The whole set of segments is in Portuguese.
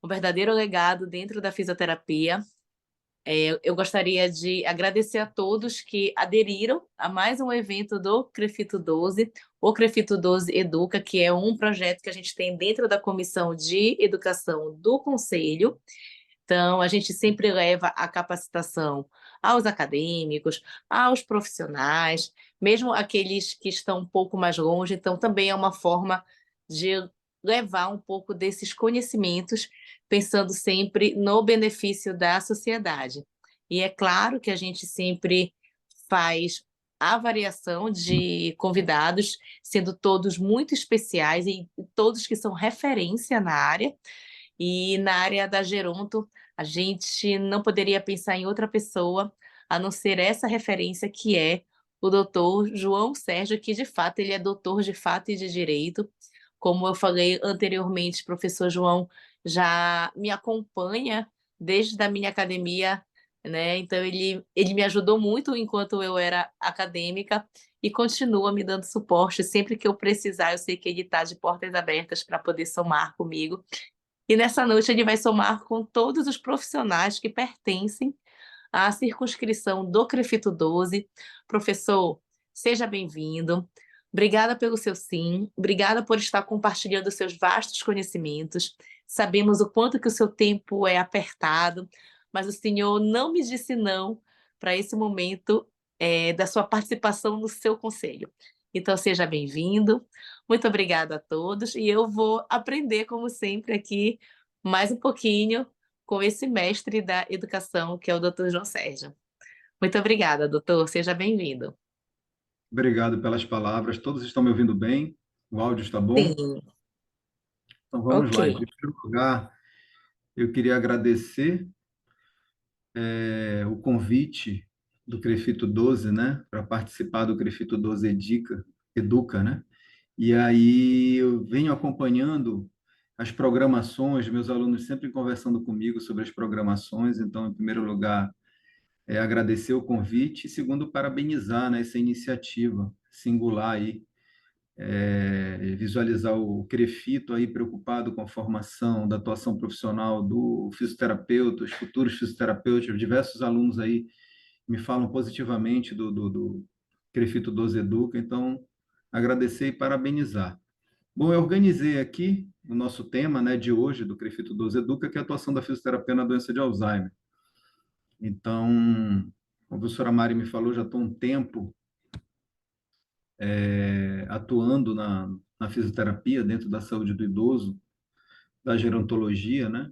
verdadeiro legado dentro da fisioterapia. Eu gostaria de agradecer a todos que aderiram a mais um evento do CREFITO 12, o CREFITO 12 Educa, que é um projeto que a gente tem dentro da Comissão de Educação do Conselho. Então, a gente sempre leva a capacitação aos acadêmicos, aos profissionais, mesmo aqueles que estão um pouco mais longe. Então, também é uma forma de levar um pouco desses conhecimentos, pensando sempre no benefício da sociedade. E é claro que a gente sempre faz a variação de convidados, sendo todos muito especiais e todos que são referência na área. E na área da geronto, a gente não poderia pensar em outra pessoa a não ser essa referência que é o doutor João Sérgio, que de fato ele é doutor de fato e de direito. Como eu falei anteriormente, o professor João já me acompanha desde a minha academia, né? Então ele me ajudou muito enquanto eu era acadêmica e continua me dando suporte sempre que eu precisar. Eu sei que ele está de portas abertas para poder somar comigo. E nessa noite ele vai somar com todos os profissionais que pertencem à circunscrição do CREFITO 12. Professor, seja bem-vindo. Obrigada pelo seu sim, obrigada por estar compartilhando seus vastos conhecimentos. Sabemos o quanto que o seu tempo é apertado, mas o senhor não me disse não para esse momento da sua participação no seu conselho. Então, seja bem-vindo. Muito obrigada a todos e eu vou aprender, como sempre, aqui mais um pouquinho com esse mestre da educação, que é o doutor João Sérgio. Muito obrigada, doutor. Seja bem-vindo. Obrigado pelas palavras. Todos estão me ouvindo bem? O áudio está bom? Sim, Então vamos lá. Em ok. primeiro lugar, eu queria agradecer o convite do CREFITO 12, né, para participar do CREFITO 12 Educa, né? E aí eu venho acompanhando as programações, meus alunos sempre conversando comigo sobre as programações. Então, em primeiro lugar, agradecer o convite e, segundo, parabenizar, né, essa iniciativa singular aí, visualizar o CREFITO aí preocupado com a formação da atuação profissional do fisioterapeuta, os futuros fisioterapeutas, diversos alunos aí me falam positivamente do CREFITO 12 Educa, então agradecer e parabenizar. Bom, eu organizei aqui o nosso tema, né, de hoje do CREFITO 12 Educa, que é a atuação da fisioterapia na doença de Alzheimer. Então, como a professora Mari me falou, já estou um tempo atuando na fisioterapia dentro da saúde do idoso, da gerontologia, né?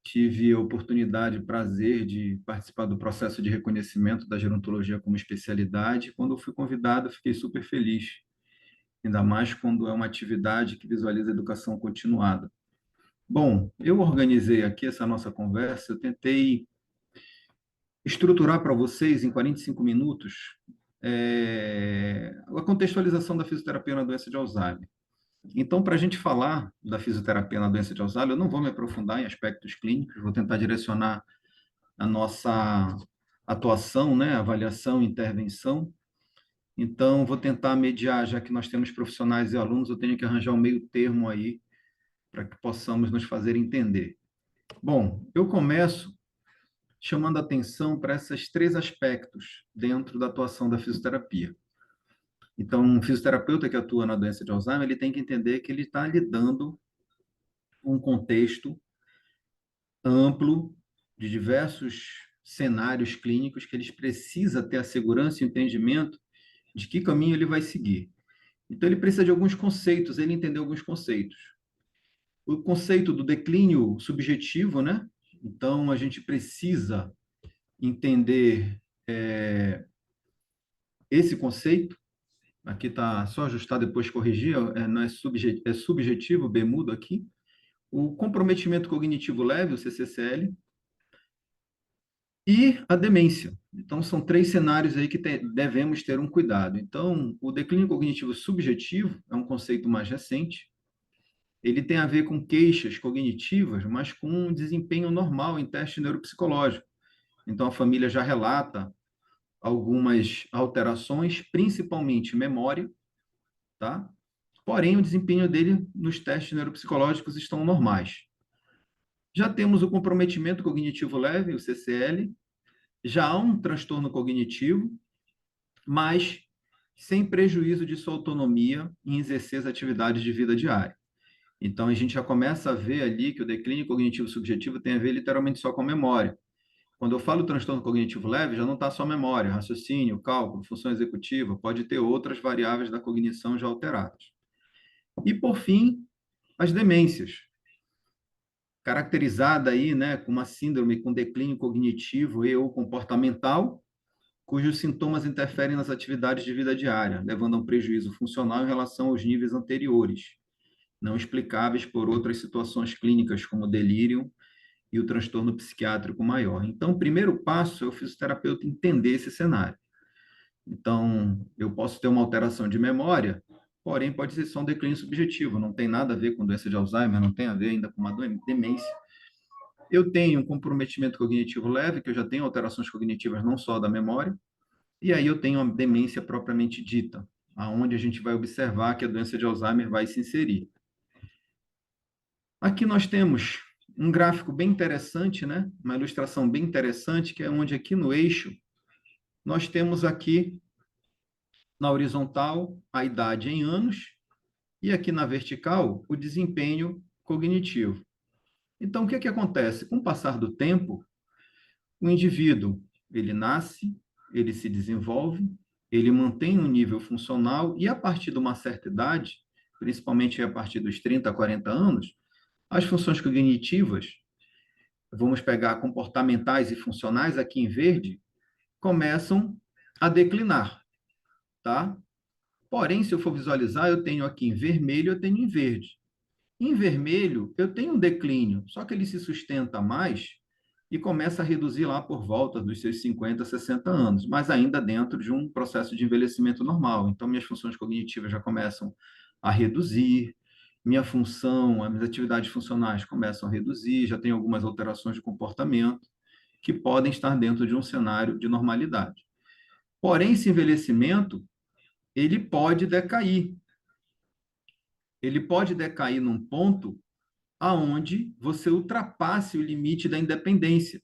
Tive a oportunidade, prazer de participar do processo de reconhecimento da gerontologia como especialidade. Quando eu fui convidado, fiquei super feliz, ainda mais quando é uma atividade que visualiza a educação continuada. Bom, eu organizei aqui essa nossa conversa, eu tentei estruturar para vocês em 45 minutos a contextualização da fisioterapia na doença de Alzheimer. Então, para a gente falar da fisioterapia na doença de Alzheimer, eu não vou me aprofundar em aspectos clínicos, vou tentar direcionar a nossa atuação, né, avaliação, intervenção. Então, vou tentar mediar, já que nós temos profissionais e alunos, eu tenho que arranjar um meio termo aí para que possamos nos fazer entender. Bom, eu começo chamando atenção para esses três aspectos dentro da atuação da fisioterapia. Então, um fisioterapeuta que atua na doença de Alzheimer, ele tem que entender que ele está lidando com um contexto amplo de diversos cenários clínicos que eles precisa ter a segurança e o entendimento de que caminho ele vai seguir. Então, ele precisa de alguns conceitos, ele entender alguns conceitos. O conceito do declínio subjetivo, né? Então, a gente precisa entender esse conceito. Aqui está só ajustar, depois corrigir, não é, é subjetivo, B mudo aqui. O comprometimento cognitivo leve, o CCCL, e a demência. Então, são três cenários aí que devemos ter um cuidado. Então, o declínio cognitivo subjetivo é um conceito mais recente. Ele tem a ver com queixas cognitivas, mas com um desempenho normal em teste neuropsicológico. Então, a família já relata algumas alterações, principalmente memória, tá? Porém, o desempenho dele nos testes neuropsicológicos estão normais. Já temos o comprometimento cognitivo leve, o CCL, já há um transtorno cognitivo, mas sem prejuízo de sua autonomia em exercer as atividades de vida diária. Então, a gente já começa a ver ali que o declínio cognitivo subjetivo tem a ver literalmente só com a memória. Quando eu falo transtorno cognitivo leve, já não está só memória, raciocínio, cálculo, função executiva, pode ter outras variáveis da cognição já alteradas. E, por fim, as demências, caracterizada aí, né, com uma síndrome com declínio cognitivo e ou comportamental, cujos sintomas interferem nas atividades de vida diária, levando a um prejuízo funcional em relação aos níveis anteriores, não explicáveis por outras situações clínicas, como delírio e o transtorno psiquiátrico maior. Então, o primeiro passo é o fisioterapeuta entender esse cenário. Então, eu posso ter uma alteração de memória, porém pode ser só um declínio subjetivo, não tem nada a ver com doença de Alzheimer, não tem a ver ainda com uma demência. Eu tenho um comprometimento cognitivo leve, que eu já tenho alterações cognitivas não só da memória, e aí eu tenho uma demência propriamente dita, aonde a gente vai observar que a doença de Alzheimer vai se inserir. Aqui nós temos um gráfico bem interessante, né? Uma ilustração bem interessante, que é onde aqui no eixo nós temos aqui na horizontal a idade em anos e aqui na vertical o desempenho cognitivo. Então, o que é que acontece? Com o passar do tempo, o indivíduo, ele nasce, ele se desenvolve, ele mantém um nível funcional e a partir de uma certa idade, principalmente a partir dos 30 a 40 anos, as funções cognitivas, vamos pegar comportamentais e funcionais aqui em verde, começam a declinar, tá? Porém, se eu for visualizar, eu tenho aqui em vermelho, eu tenho em verde. Em vermelho, eu tenho um declínio, só que ele se sustenta mais e começa a reduzir lá por volta dos seus 50, 60 anos, mas ainda dentro de um processo de envelhecimento normal. Então, minhas funções cognitivas já começam a reduzir, minha função, as minhas atividades funcionais começam a reduzir, já tem algumas alterações de comportamento que podem estar dentro de um cenário de normalidade. Porém, esse envelhecimento, ele pode decair. Ele pode decair num ponto aonde você ultrapasse o limite da independência,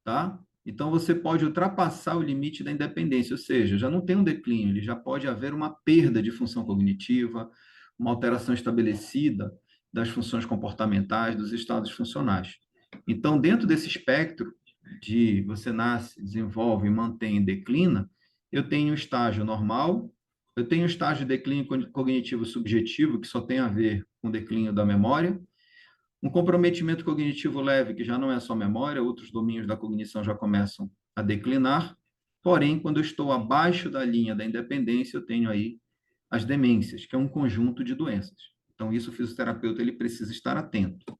tá? Então você pode ultrapassar o limite da independência, ou seja, já não tem um declínio, ele já pode haver uma perda de função cognitiva, uma alteração estabelecida das funções comportamentais, dos estados funcionais. Então, dentro desse espectro de você nasce, desenvolve, mantém e declina, eu tenho o estágio normal, eu tenho o estágio de declínio cognitivo subjetivo, que só tem a ver com o declínio da memória, um comprometimento cognitivo leve, que já não é só memória, outros domínios da cognição já começam a declinar. Porém, quando eu estou abaixo da linha da independência, eu tenho aí as demências, que é um conjunto de doenças. Então, isso o fisioterapeuta ele precisa estar atento.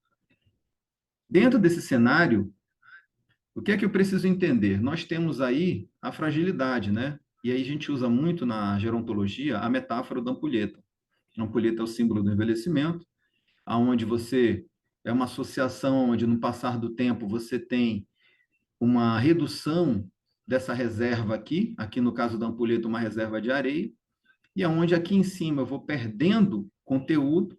Dentro desse cenário, o que é que eu preciso entender? Nós temos aí a fragilidade, né? E aí a gente usa muito na gerontologia a metáfora da ampulheta. A ampulheta é o símbolo do envelhecimento, aonde você é uma associação onde no passar do tempo você tem uma redução dessa reserva aqui no caso da ampulheta uma reserva de areia, e aonde aqui em cima eu vou perdendo conteúdo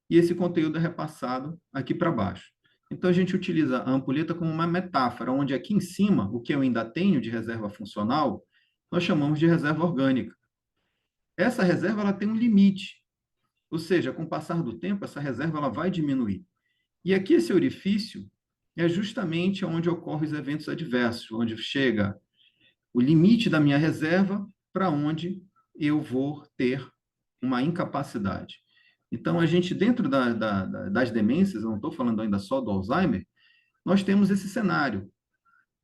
e esse conteúdo é repassado aqui para baixo. Então a gente utiliza a ampulheta como uma metáfora, onde aqui em cima, o que eu ainda tenho de reserva funcional, nós chamamos de reserva orgânica. Essa reserva ela tem um limite, ou seja, com o passar do tempo, essa reserva ela vai diminuir. E aqui esse orifício é justamente onde ocorrem os eventos adversos, onde chega o limite da minha reserva para onde eu vou ter uma incapacidade. Então, a gente, dentro das demências, eu não estou falando ainda só do Alzheimer, nós temos esse cenário,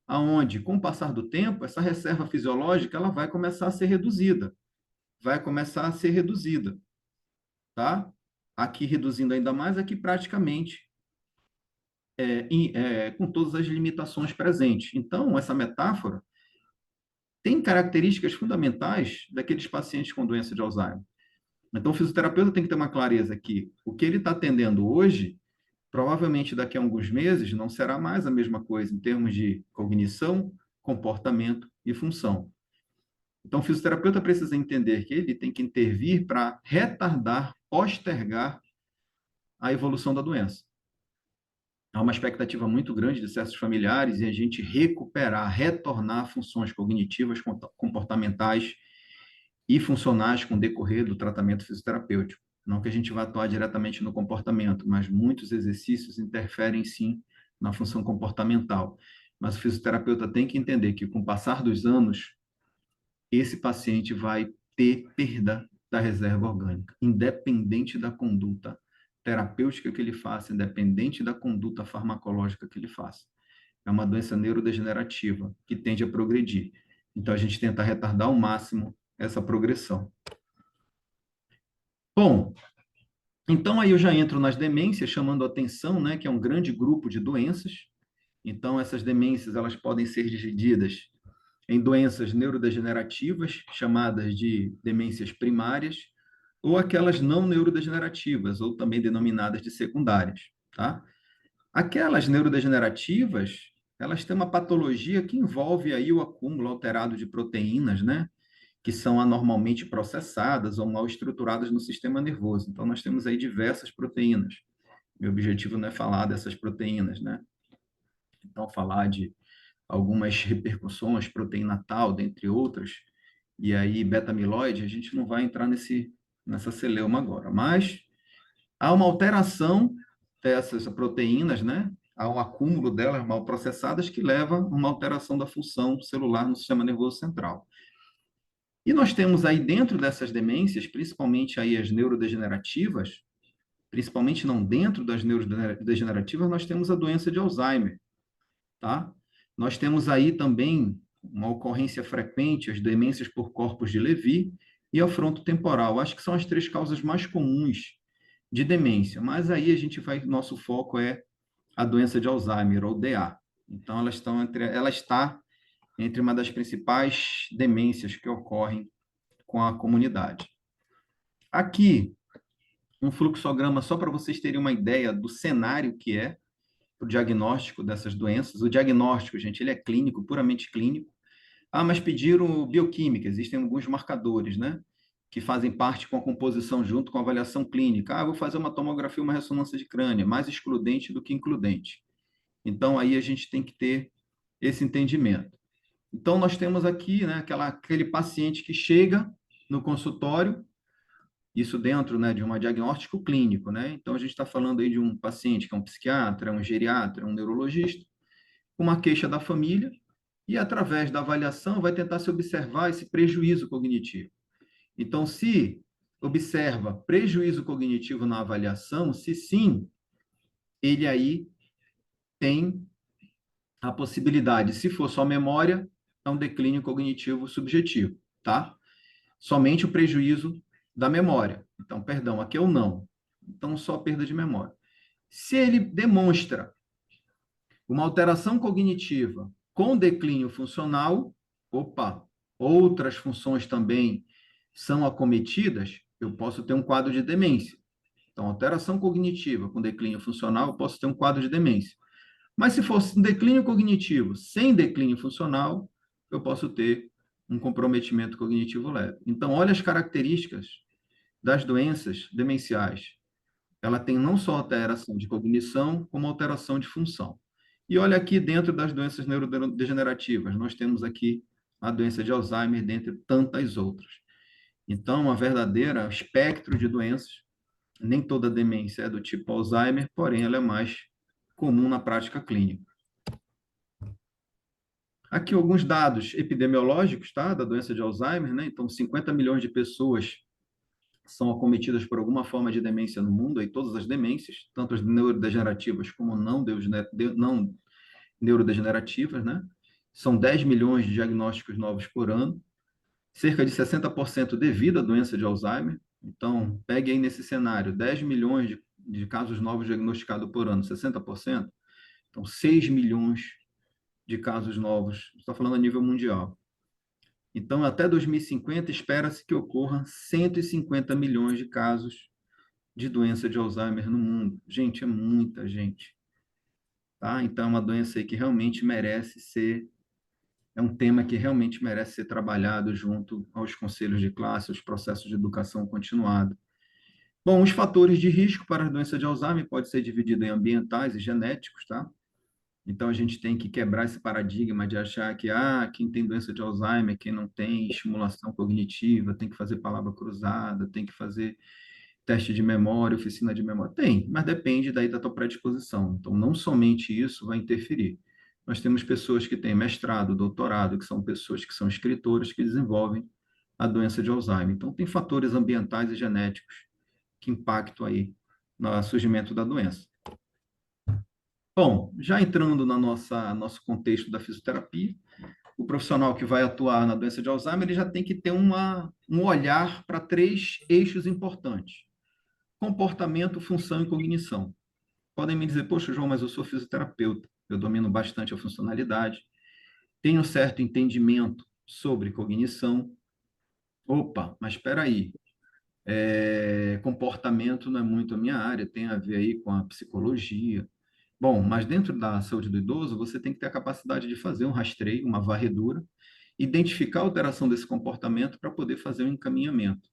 aonde, com o passar do tempo, essa reserva fisiológica ela vai começar a ser reduzida, vai começar a ser reduzida, tá? Aqui reduzindo ainda mais, aqui praticamente com todas as limitações presentes. Então, essa metáfora tem características fundamentais daqueles pacientes com doença de Alzheimer. Então, o fisioterapeuta tem que ter uma clareza que o que ele está atendendo hoje, provavelmente daqui a alguns meses, não será mais a mesma coisa em termos de cognição, comportamento e função. Então, o fisioterapeuta precisa entender que ele tem que intervir para retardar, postergar a evolução da doença. há uma expectativa muito grande de certos familiares em a gente recuperar, retornar funções cognitivas, comportamentais e funcionais com o decorrer do tratamento fisioterapêutico. Não que a gente vá atuar diretamente no comportamento, mas muitos exercícios interferem sim na função comportamental. Mas o fisioterapeuta tem que entender que, com o passar dos anos, esse paciente vai ter perda da reserva orgânica, independente da conduta terapêutica que ele faça, independente da conduta farmacológica que ele faça. É uma doença neurodegenerativa que tende a progredir. Então, a gente tenta retardar ao máximo essa progressão. Bom, então aí eu já entro nas demências, chamando a atenção, né, que é um grande grupo de doenças. Então, essas demências, elas podem ser divididas em doenças neurodegenerativas, chamadas de demências primárias, ou aquelas não neurodegenerativas, ou também denominadas de secundárias, tá? Aquelas neurodegenerativas, elas têm uma patologia que envolve aí o acúmulo alterado de proteínas, né? Que são anormalmente processadas ou mal estruturadas no sistema nervoso. Então, nós temos aí diversas proteínas. Meu objetivo não é falar dessas proteínas, né? Então, falar de algumas repercussões, proteína tal, dentre outras, e aí beta-amiloide, a gente não vai entrar nessa celeuma agora. Mas há uma alteração dessas proteínas, né? Há um acúmulo delas mal processadas que leva a uma alteração da função celular no sistema nervoso central. E nós temos aí dentro dessas demências, principalmente aí as neurodegenerativas, principalmente não dentro das neurodegenerativas, nós temos a doença de Alzheimer, tá? Nós temos aí também uma ocorrência frequente, as demências por corpos de Levy e a frontotemporal. Acho que são as três causas mais comuns de demência, mas aí a gente vai, nosso foco é a doença de Alzheimer, ou DA. Então, ela está entre uma das principais demências que ocorrem com a comunidade. Aqui, um fluxograma só para vocês terem uma ideia do cenário que é o diagnóstico dessas doenças. O diagnóstico, gente, ele é clínico, puramente clínico. Ah, mas pediram bioquímica, existem alguns marcadores, né? Que fazem parte com a composição junto com a avaliação clínica. Ah, vou fazer uma tomografia, uma ressonância de crânio, mais excludente do que includente. Então, aí a gente tem que ter esse entendimento. Então, nós temos aqui, né, aquele paciente que chega no consultório, isso dentro, né, de um diagnóstico clínico, né? Então, a gente está falando aí de um paciente que é um psiquiatra, um geriatra, um neurologista, com uma queixa da família, e através da avaliação vai tentar se observar esse prejuízo cognitivo. Então, se observa prejuízo cognitivo na avaliação, se sim, ele aí tem a possibilidade, se for só memória, é um declínio cognitivo subjetivo, tá? Somente o prejuízo da memória. Então, perdão, aqui é o não. Então, só perda de memória. Se ele demonstra uma alteração cognitiva com declínio funcional, opa, outras funções também são acometidas, eu posso ter um quadro de demência. Então, alteração cognitiva com declínio funcional, eu posso ter um quadro de demência. Mas se fosse um declínio cognitivo sem declínio funcional, eu posso ter um comprometimento cognitivo leve. Então, olha as características das doenças demenciais. Ela tem não só alteração de cognição, como alteração de função. E olha aqui dentro das doenças neurodegenerativas, nós temos aqui a doença de Alzheimer, dentre tantas outras. Então, uma verdadeira espectro de doenças. Nem toda demência é do tipo Alzheimer, porém ela é mais comum na prática clínica. Aqui alguns dados epidemiológicos, tá, da doença de Alzheimer, né? Então, 50 milhões de pessoas são acometidas por alguma forma de demência no mundo, aí todas as demências, tanto as neurodegenerativas como não neurodegenerativas, né? São 10 milhões de diagnósticos novos por ano, cerca de 60% devido à doença de Alzheimer. Então, pegue aí nesse cenário, 10 milhões de casos novos diagnosticados por ano, 60%. Então, 6 milhões de casos novos, está falando a nível mundial. Então, até 2050, espera-se que ocorra 150 milhões de casos de doença de Alzheimer no mundo. Gente, é muita gente. Tá? Então, é uma doença aí que realmente merece ser, é um tema que realmente merece ser trabalhado junto aos conselhos de classe, aos processos de educação continuada. Bom, os fatores de risco para a doença de Alzheimer pode ser dividido em ambientais e genéticos, tá? Então, a gente tem que quebrar esse paradigma de achar que, quem tem doença de Alzheimer, quem não tem estimulação cognitiva, tem que fazer palavra cruzada, tem que fazer teste de memória, oficina de memória. Tem, mas depende daí da tua predisposição. Então, não somente isso vai interferir. Nós temos pessoas que têm mestrado, doutorado, que são pessoas que são escritores, que desenvolvem a doença de Alzheimer. Então, tem fatores ambientais e genéticos que impactam aí no surgimento da doença. Bom, já entrando na nosso contexto da fisioterapia, o profissional que vai atuar na doença de Alzheimer, ele já tem que ter um olhar para três eixos importantes: comportamento, função e cognição. Podem me dizer, poxa, João, mas eu sou fisioterapeuta, eu domino bastante a funcionalidade, tenho certo entendimento sobre cognição. Opa, mas espera aí, comportamento não é muito a minha área, tem a ver aí com a psicologia. Bom, mas dentro da saúde do idoso, você tem que ter a capacidade de fazer um rastreio, uma varredura, identificar a alteração desse comportamento para poder fazer um encaminhamento.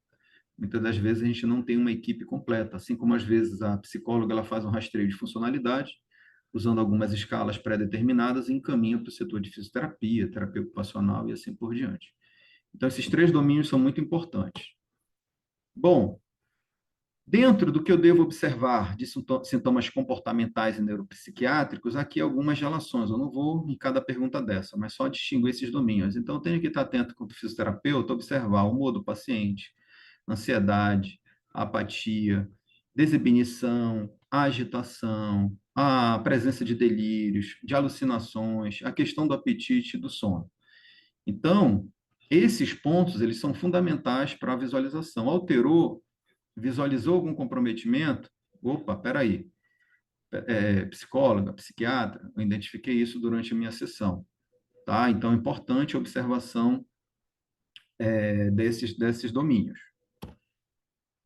Muitas das vezes a gente não tem uma equipe completa, assim como às vezes a psicóloga ela faz um rastreio de funcionalidade, usando algumas escalas pré-determinadas e encaminha para o setor de fisioterapia, terapia ocupacional e assim por diante. Então, esses três domínios são muito importantes. Bom, dentro do que eu devo observar de sintomas comportamentais e neuropsiquiátricos, aqui algumas relações. Eu não vou em cada pergunta dessa, mas só distingo esses domínios. Então, eu tenho que estar atento como fisioterapeuta, observar o humor do paciente, ansiedade, apatia, desinibição, agitação, a presença de delírios, de alucinações, a questão do apetite e do sono. Então, esses pontos, eles são fundamentais para a visualização. Alterou, visualizou algum comprometimento? Opa, peraí, psicóloga, psiquiatra, eu identifiquei isso durante a minha sessão, tá? Então, é importante a observação desses domínios.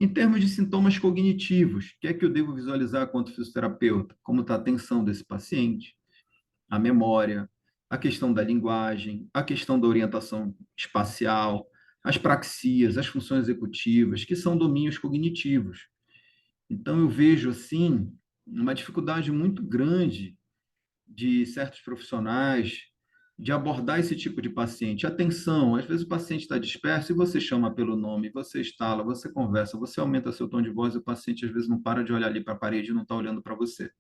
Em termos de sintomas cognitivos, o que é que eu devo visualizar quanto fisioterapeuta? Como está a atenção desse paciente, a memória, a questão da linguagem, a questão da orientação espacial, as praxias, as funções executivas, que são domínios cognitivos. Então, eu vejo, assim, uma dificuldade muito grande de certos profissionais de abordar esse tipo de paciente. Atenção, às vezes o paciente está disperso e você chama pelo nome, você estala, você conversa, você aumenta seu tom de voz e o paciente às vezes não para de olhar ali para a parede e não está olhando para você.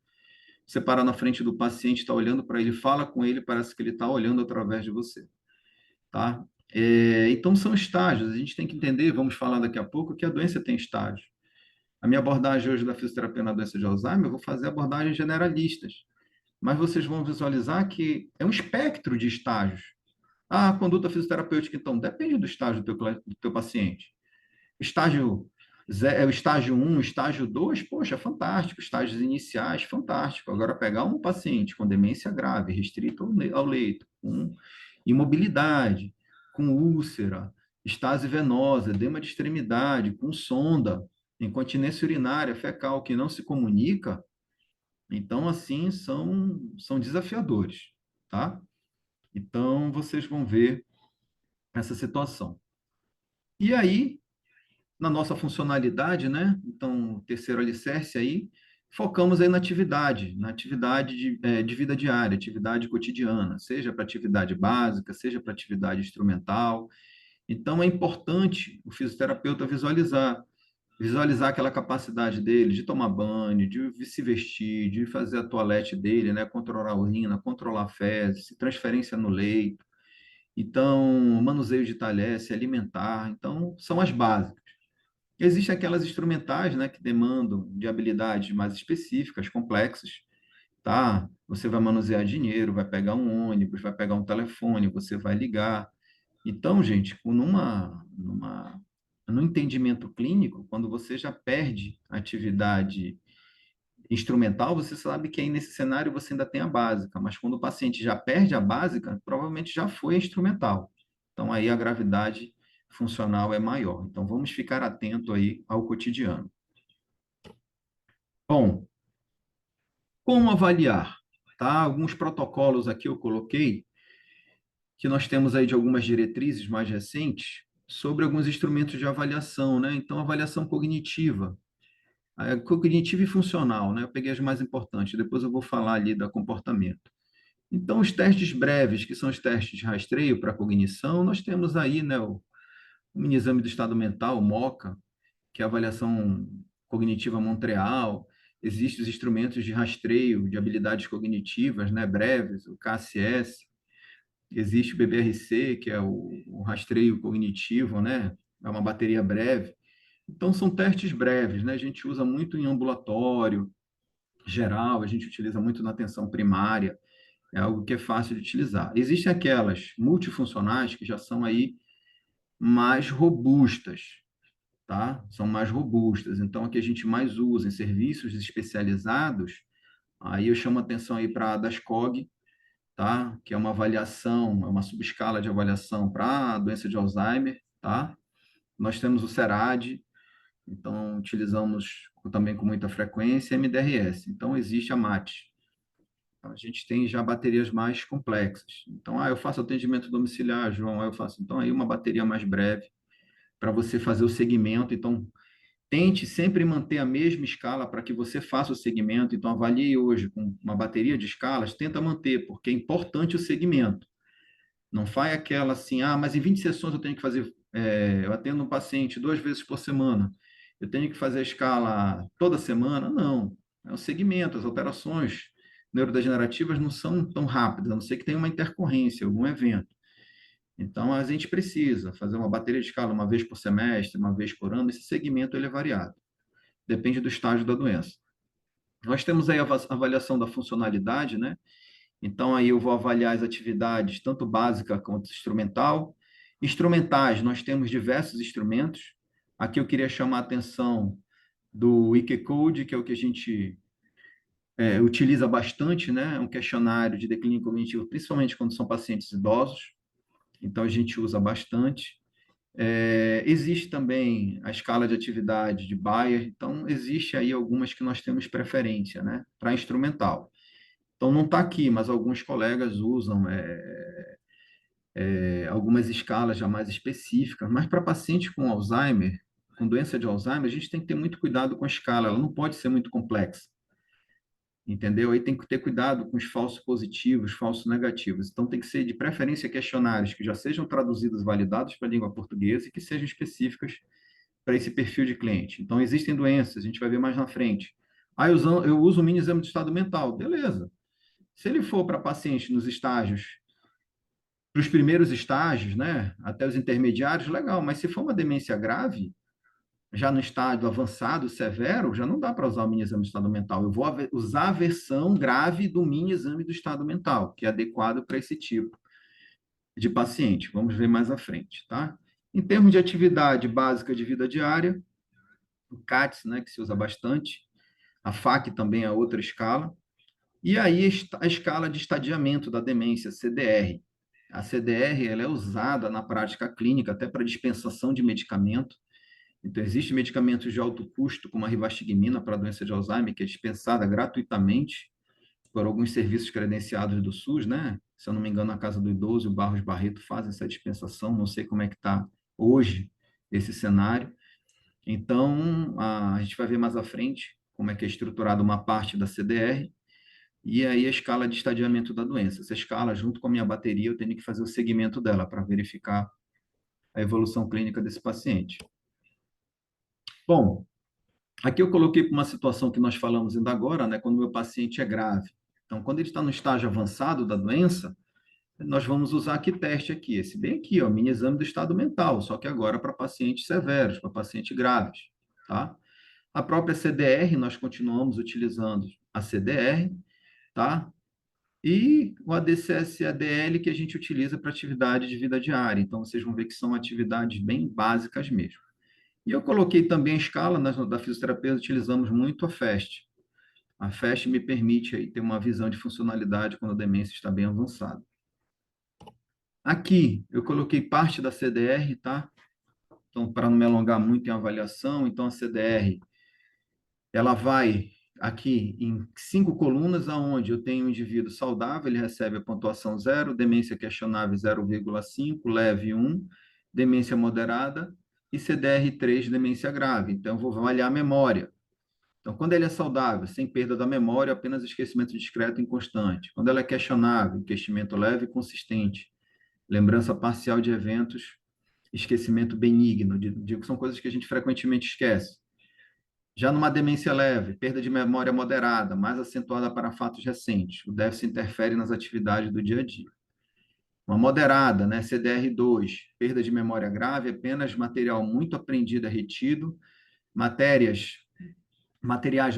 Você para na frente do paciente, está olhando para ele, fala com ele, parece que ele está olhando através de você, tá? Então, são estágios. A gente tem que entender, vamos falar daqui a pouco, que a doença tem estágios. A minha abordagem hoje da fisioterapia na doença de Alzheimer, eu vou fazer abordagens generalistas, mas vocês vão visualizar que é um espectro de estágios. A conduta fisioterapêutica, então, depende do estágio do teu paciente. Estágio o estágio 1, estágio 2, poxa, fantástico. Estágios iniciais, fantástico. Agora, pegar um paciente com demência grave, restrito ao leito, com imobilidade, com úlcera, estase venosa, edema de extremidade, com sonda, incontinência urinária, fecal, que não se comunica, então, assim, são desafiadores, tá? Então, vocês vão ver essa situação. E aí, na nossa funcionalidade, né? Então, o terceiro alicerce aí, focamos aí na atividade de vida diária, atividade cotidiana, seja para atividade básica, seja para atividade instrumental. Então, é importante o fisioterapeuta visualizar aquela capacidade dele de tomar banho, de se vestir, de fazer a toalete dele, né? Controlar a urina, controlar a fezes, transferência no leito. Então, manuseio de talher, se alimentar. Então, são as básicas. Existem aquelas instrumentais, né, que demandam de habilidades mais específicas, complexas, tá? Você vai manusear dinheiro, vai pegar um ônibus, vai pegar um telefone, você vai ligar. Então, gente, no entendimento clínico, quando você já perde a atividade instrumental, você sabe que aí nesse cenário você ainda tem a básica, mas quando o paciente já perde a básica, provavelmente já foi a instrumental. Então, aí a gravidade funcional é maior. Então, vamos ficar atento aí ao cotidiano. Bom, como avaliar? Tá? Alguns protocolos aqui eu coloquei, que nós temos aí de algumas diretrizes mais recentes, sobre alguns instrumentos de avaliação, né? Então, avaliação cognitiva. Cognitivo e funcional, né? Eu peguei as mais importantes, depois eu vou falar ali da comportamento. Então, os testes breves, que são os testes de rastreio para cognição, nós temos aí, né, o mini exame do estado mental, o MoCA, que é a avaliação cognitiva Montreal. Existem os instrumentos de rastreio de habilidades cognitivas, né, breves, o KSS. Existe o BBRC, que é o rastreio cognitivo, né? É uma bateria breve. Então, são testes breves, né? A gente usa muito em ambulatório geral, a gente utiliza muito na atenção primária, é algo que é fácil de utilizar. Existem aquelas multifuncionais que já são aí mais robustas, tá? São mais robustas. Então, a que a gente mais usa em serviços especializados, aí eu chamo atenção aí para a DASCOG, tá? Que é uma avaliação, é uma subescala de avaliação para a doença de Alzheimer, tá? Nós temos o SERAD, então utilizamos também com muita frequência MDRS. Então existe a MAT. Então, a gente tem já baterias mais complexas. Então, eu faço atendimento domiciliar, João, eu faço. Então, aí uma bateria mais breve para você fazer o segmento. Então, tente sempre manter a mesma escala para que você faça o segmento. Então, avalie hoje com uma bateria de escalas, tenta manter, porque é importante o segmento. Não faz aquela assim, mas em 20 sessões eu tenho que fazer, eu atendo um paciente 2 vezes por semana, eu tenho que fazer a escala toda semana? Não. É um segmento, as alterações neurodegenerativas não são tão rápidas, a não ser que tenha uma intercorrência, algum evento. Então, a gente precisa fazer uma bateria de escala uma vez por semestre, uma vez por ano, esse segmento ele é variado, depende do estágio da doença. Nós temos aí a avaliação da funcionalidade, né? Então, aí eu vou avaliar as atividades, tanto básica quanto instrumental. Instrumentais, nós temos diversos instrumentos. Aqui eu queria chamar a atenção do Wikicode, que é o que a gente utiliza bastante, né? É um questionário de declínio cognitivo, principalmente quando são pacientes idosos. Então, a gente usa bastante. Existe também a escala de atividade de Bayer. Então, existe aí algumas que nós temos preferência, né? Para instrumental. Então, não está aqui, mas alguns colegas usam algumas escalas já mais específicas. Mas para paciente com Alzheimer, com doença de Alzheimer, a gente tem que ter muito cuidado com a escala, ela não pode ser muito complexa. Entendeu? Aí tem que ter cuidado com os falsos positivos, falsos negativos. Então, tem que ser, de preferência, questionários que já sejam traduzidos e validados para a língua portuguesa e que sejam específicas para esse perfil de cliente. Então, existem doenças, a gente vai ver mais na frente. Eu uso o mini exame de estado mental. Beleza. Se ele for para paciente nos estágios, para os primeiros estágios, né, até os intermediários, legal, mas se for uma demência grave, já no estágio avançado, severo, já não dá para usar o mini exame do estado mental. Eu vou usar a versão grave do mini exame do estado mental, que é adequado para esse tipo de paciente. Vamos ver mais à frente, tá? Em termos de atividade básica de vida diária, o CATS, né, que se usa bastante, a FAQ também é outra escala, e aí a escala de estadiamento da demência, CDR. A CDR ela é usada na prática clínica até para dispensação de medicamento. Então, existem medicamentos de alto custo, como a rivastigmina para a doença de Alzheimer, que é dispensada gratuitamente por alguns serviços credenciados do SUS, né? Se eu não me engano, a Casa do Idoso e o Barros Barreto fazem essa dispensação, não sei como é que está hoje esse cenário. Então, a gente vai ver mais à frente como é que é estruturada uma parte da CDR, e aí a escala de estadiamento da doença. Essa escala, junto com a minha bateria, eu tenho que fazer o segmento dela para verificar a evolução clínica desse paciente. Bom, aqui eu coloquei para uma situação que nós falamos ainda agora, né, quando o meu paciente é grave. Então, quando ele está no estágio avançado da doença, nós vamos usar que teste aqui, esse bem aqui, ó, mini exame do estado mental, só que agora para pacientes severos, para pacientes graves, tá? A própria CDR, nós continuamos utilizando a CDR, tá? E o ADCS-ADL que a gente utiliza para atividade de vida diária. Então, vocês vão ver que são atividades bem básicas mesmo. E eu coloquei também a escala, nós da fisioterapia utilizamos muito a FAST. A FAST me permite aí ter uma visão de funcionalidade quando a demência está bem avançada. Aqui, eu coloquei parte da CDR, tá? Então, para não me alongar muito em avaliação, então a CDR, ela vai aqui em 5 colunas, aonde eu tenho um indivíduo saudável, ele recebe a pontuação 0, demência questionável 0,5, leve 1, demência moderada e CDR3, demência grave. Então, eu vou avaliar a memória. Então, quando ele é saudável, sem perda da memória, apenas esquecimento discreto e inconstante. Quando ela é questionável, esquecimento leve e consistente. Lembrança parcial de eventos, esquecimento benigno. Digo que são coisas que a gente frequentemente esquece. Já numa demência leve, perda de memória moderada, mais acentuada para fatos recentes. O déficit interfere nas atividades do dia a dia. Uma moderada, né, CDR2, perda de memória grave, apenas material muito aprendido é retido, materiais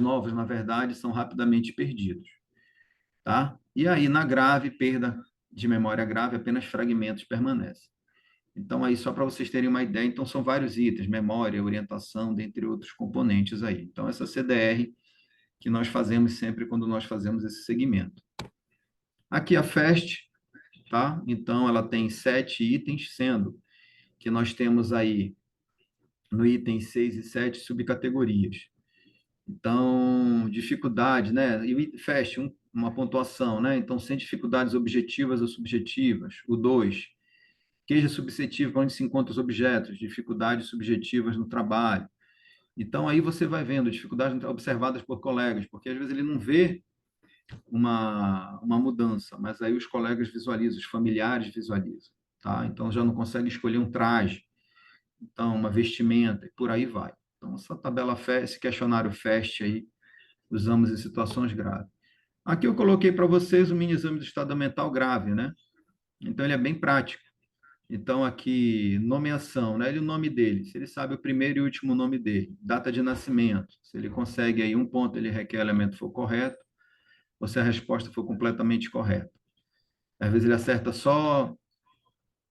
novos, na verdade, são rapidamente perdidos, tá? E aí, na grave, perda de memória grave, apenas fragmentos permanecem. Então, aí, só para vocês terem uma ideia, então são vários itens, memória, orientação, dentre outros componentes aí. Então, essa CDR que nós fazemos sempre quando nós fazemos esse segmento. Aqui a FAST, tá? Então, ela tem 7 itens, sendo que nós temos aí, no item 6 e 7, subcategorias. Então, dificuldade, né? E o FAST, uma pontuação, né? Então, sem dificuldades objetivas ou subjetivas. O 2, queixa subjetiva, onde se encontram os objetos, dificuldades subjetivas no trabalho. Então, aí você vai vendo dificuldades observadas por colegas, porque às vezes ele não vê uma mudança, mas aí os colegas visualizam, os familiares visualizam, tá? Então, já não consegue escolher um traje, então, uma vestimenta, e por aí vai. Então, essa tabela FAST, esse questionário FAST aí, usamos em situações graves. Aqui eu coloquei para vocês o mini exame do estado mental grave, né? Então, ele é bem prático. Então, aqui, nomeação, né? Ele, o nome dele, se ele sabe o primeiro e último nome dele, data de nascimento, se ele consegue aí um ponto, ele requer o elemento for correto, ou se a resposta for completamente correta. Às vezes ele acerta só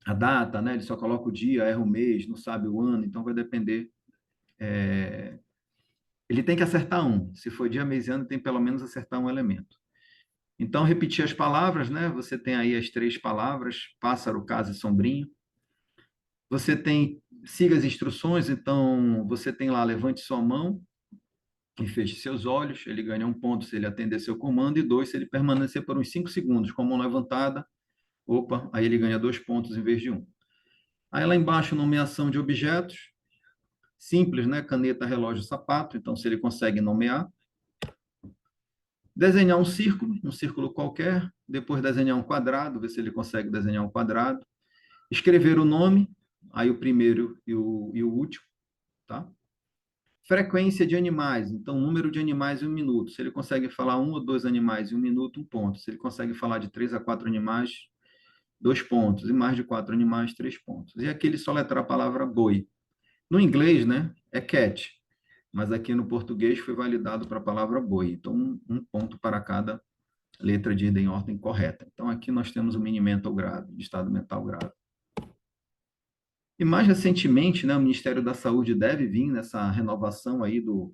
a data, né? Ele só coloca o dia, erra o mês, não sabe o ano, então vai depender. Ele tem que acertar um. Se for dia, mês e ano, tem pelo menos acertar um elemento. Então, repetir as palavras, né? Você tem aí as 3 palavras: pássaro, casa e sombrinho. Você tem, siga as instruções, então você tem lá, levante sua mão e feche seus olhos. Ele ganha um ponto se ele atender seu comando, e 2 se ele permanecer por uns 5 segundos com a mão levantada. Opa, aí ele ganha 2 pontos em vez de 1. Aí lá embaixo, nomeação de objetos. Simples, né? Caneta, relógio, sapato. Então, se ele consegue nomear. Desenhar um círculo qualquer. Depois desenhar um quadrado, ver se ele consegue desenhar um quadrado. Escrever o nome, aí o primeiro e o último, tá? Frequência de animais, então número de animais em 1 minuto. Se ele consegue falar 1 ou 2 animais em 1 minuto, 1 ponto. Se ele consegue falar de 3 a 4 animais, 2 pontos. E mais de 4 animais, 3 pontos. E aqui ele soletra a palavra boi. No inglês, né, é cat, mas aqui no português foi validado para a palavra boi. Então, um ponto para cada letra de em ordem correta. Então, aqui nós temos o mini mental grave, de estado mental grave. E mais recentemente, né, o Ministério da Saúde deve vir nessa renovação aí do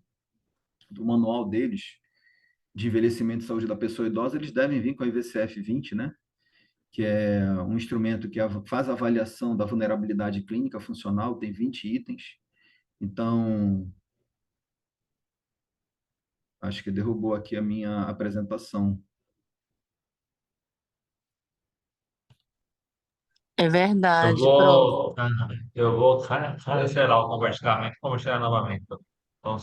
manual deles de envelhecimento e saúde da pessoa idosa, eles devem vir com a IVCF 20, né, que é um instrumento que faz a avaliação da vulnerabilidade clínica funcional, tem 20 itens. Então, acho que derrubou aqui a minha apresentação. É Eu verdade, prof. vou, eu vou cancelar o compartilhamento e compartilhar novamente. Então,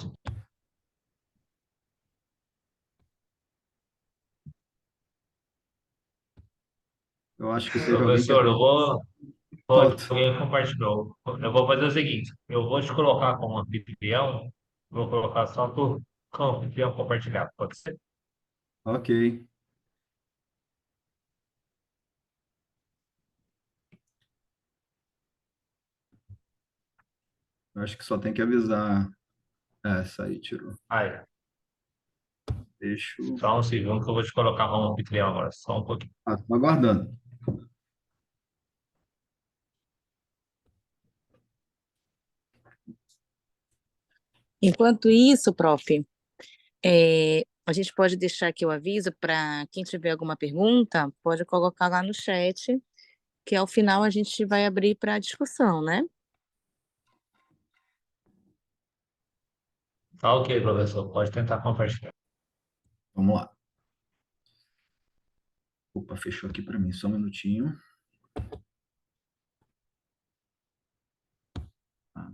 Eu acho que teve alguém que professor, falta. alguém compartilhou. Eu vou fazer o seguinte: eu vou te colocar como anfitrião, vou colocar só tu como anfitrião compartilhado, pode ser? Ok. Eu acho que só tem que avisar. Essa aí tirou. Aí, Deixa eu... só um segundo que eu vou te colocar como anfitrião agora, só um pouquinho. Ah, tô aguardando. Enquanto isso, prof, a gente pode deixar aqui o aviso para quem tiver alguma pergunta, pode colocar lá no chat, que ao final a gente vai abrir para discussão, né? Tá ok, professor, pode tentar compartilhar. Vamos lá. Opa, fechou aqui para mim. Só um minutinho. Tá.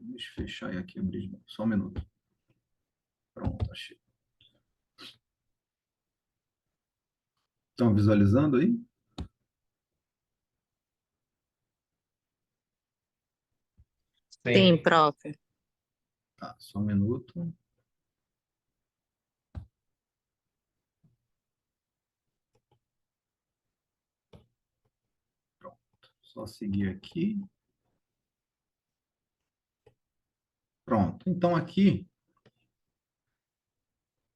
Deixa eu fechar aqui, abrir de novo. Só um minuto. Pronto, achei. Estão visualizando aí? Sim, Sim. prof. Tá, só um minuto. Pronto. Só seguir aqui. Pronto. Então, aqui,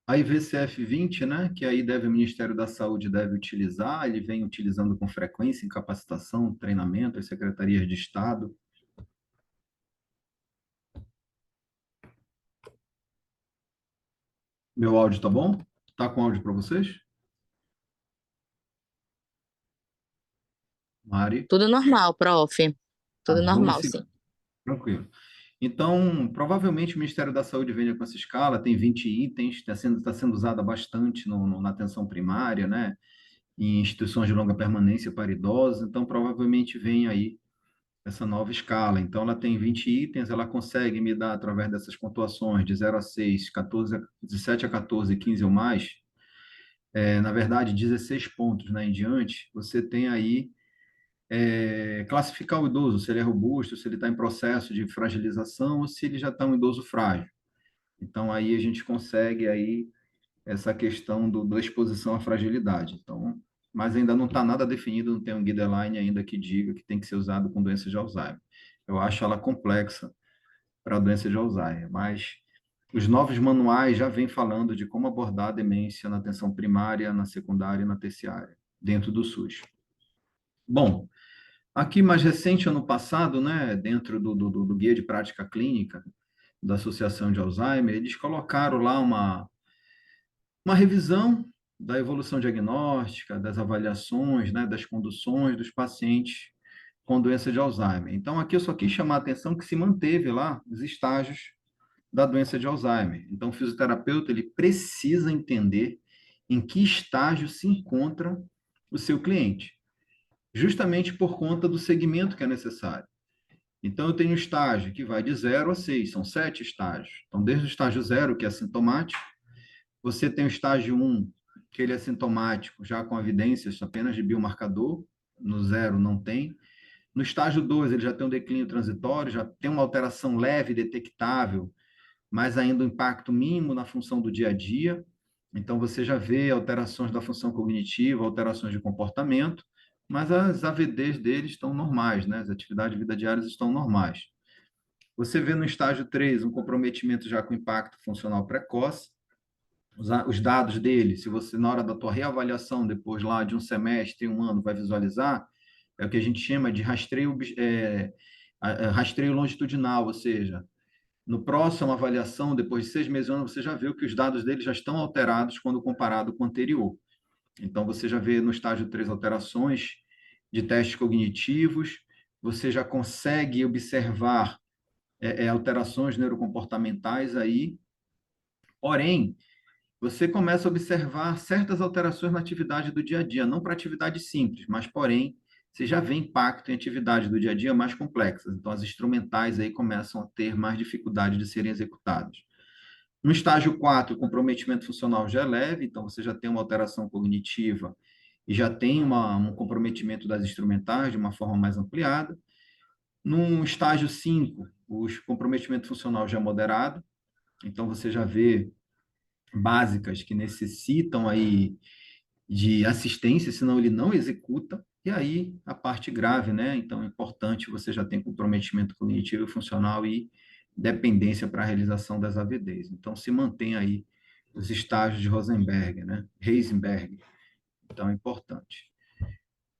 a IVCF 20, né, que aí deve o Ministério da Saúde deve utilizar, ele vem utilizando com frequência em capacitação, treinamento, as secretarias de Estado. Meu áudio tá bom? Tá com áudio para vocês? Mari? Tudo normal, prof. Ah, Tudo vamos normal, sim. seguir. Tranquilo. Então, provavelmente o Ministério da Saúde venha com essa escala, tem 20 itens, tá sendo usada bastante na atenção primária, né? Em instituições de longa permanência para idosos, então provavelmente vem aí essa nova escala. Então, ela tem 20 itens, ela consegue me dar, através dessas pontuações, de 0 a 6, 14, de 7 a 14, 15 ou mais, na verdade, 16 pontos, né, em diante, você tem aí classificar o idoso, se ele é robusto, se ele está em processo de fragilização ou se ele já está um idoso frágil. Então, aí a gente consegue aí essa questão da exposição à fragilidade. Então, mas ainda não está nada definido, não tem um guideline ainda que diga que tem que ser usado com doença de Alzheimer. Eu acho ela complexa para a doença de Alzheimer, mas os novos manuais já vêm falando de como abordar a demência na atenção primária, na secundária e na terciária, dentro do SUS. Bom, aqui mais recente, ano passado, né, dentro do Guia de Prática Clínica da Associação de Alzheimer, eles colocaram lá uma revisão da evolução diagnóstica, das avaliações, né, das conduções dos pacientes com doença de Alzheimer. Então, aqui eu só quis chamar a atenção que se manteve lá os estágios da doença de Alzheimer. Então, o fisioterapeuta ele precisa entender em que estágio se encontra o seu cliente, justamente por conta do segmento que é necessário. Então, eu tenho um estágio que vai de 0 a 6, são 7 estágios. Então, desde o estágio 0, que é sintomático, você tem o estágio 1, que ele é sintomático, já com evidências apenas de biomarcador, no 0 não tem. No estágio 2, ele já tem um declínio transitório, já tem uma alteração leve detectável, mas ainda um impacto mínimo na função do dia a dia. Então, você já vê alterações da função cognitiva, alterações de comportamento, mas as AVDs deles estão normais, né? As atividades de vida diárias estão normais. Você vê no estágio 3 um comprometimento já com impacto funcional precoce, os dados dele, se você, na hora da tua reavaliação, depois lá de um semestre, um ano, vai visualizar, é o que a gente chama de rastreio, rastreio longitudinal, ou seja, no próximo avaliação, depois de 6 meses, um ano, você já viu que os dados dele já estão alterados quando comparado com o anterior. Então, você já vê no estágio 3 alterações de testes cognitivos, você já consegue observar alterações neurocomportamentais aí, porém, você começa a observar certas alterações na atividade do dia a dia, não para atividades simples, mas, porém, você já vê impacto em atividades do dia a dia mais complexas. Então, as instrumentais aí começam a ter mais dificuldade de serem executadas. No estágio 4, o comprometimento funcional já é leve, então você já tem uma alteração cognitiva e já tem um comprometimento das instrumentais de uma forma mais ampliada. No estágio 5, o comprometimento funcional já é moderado, então você já vê básicas que necessitam aí de assistência, senão ele não executa. E aí a parte grave, né? Então é importante você já tem comprometimento cognitivo e funcional e dependência para a realização das AVDs. Então se mantém aí os estágios de Rosenberg, né? Heisenberg. Então é importante.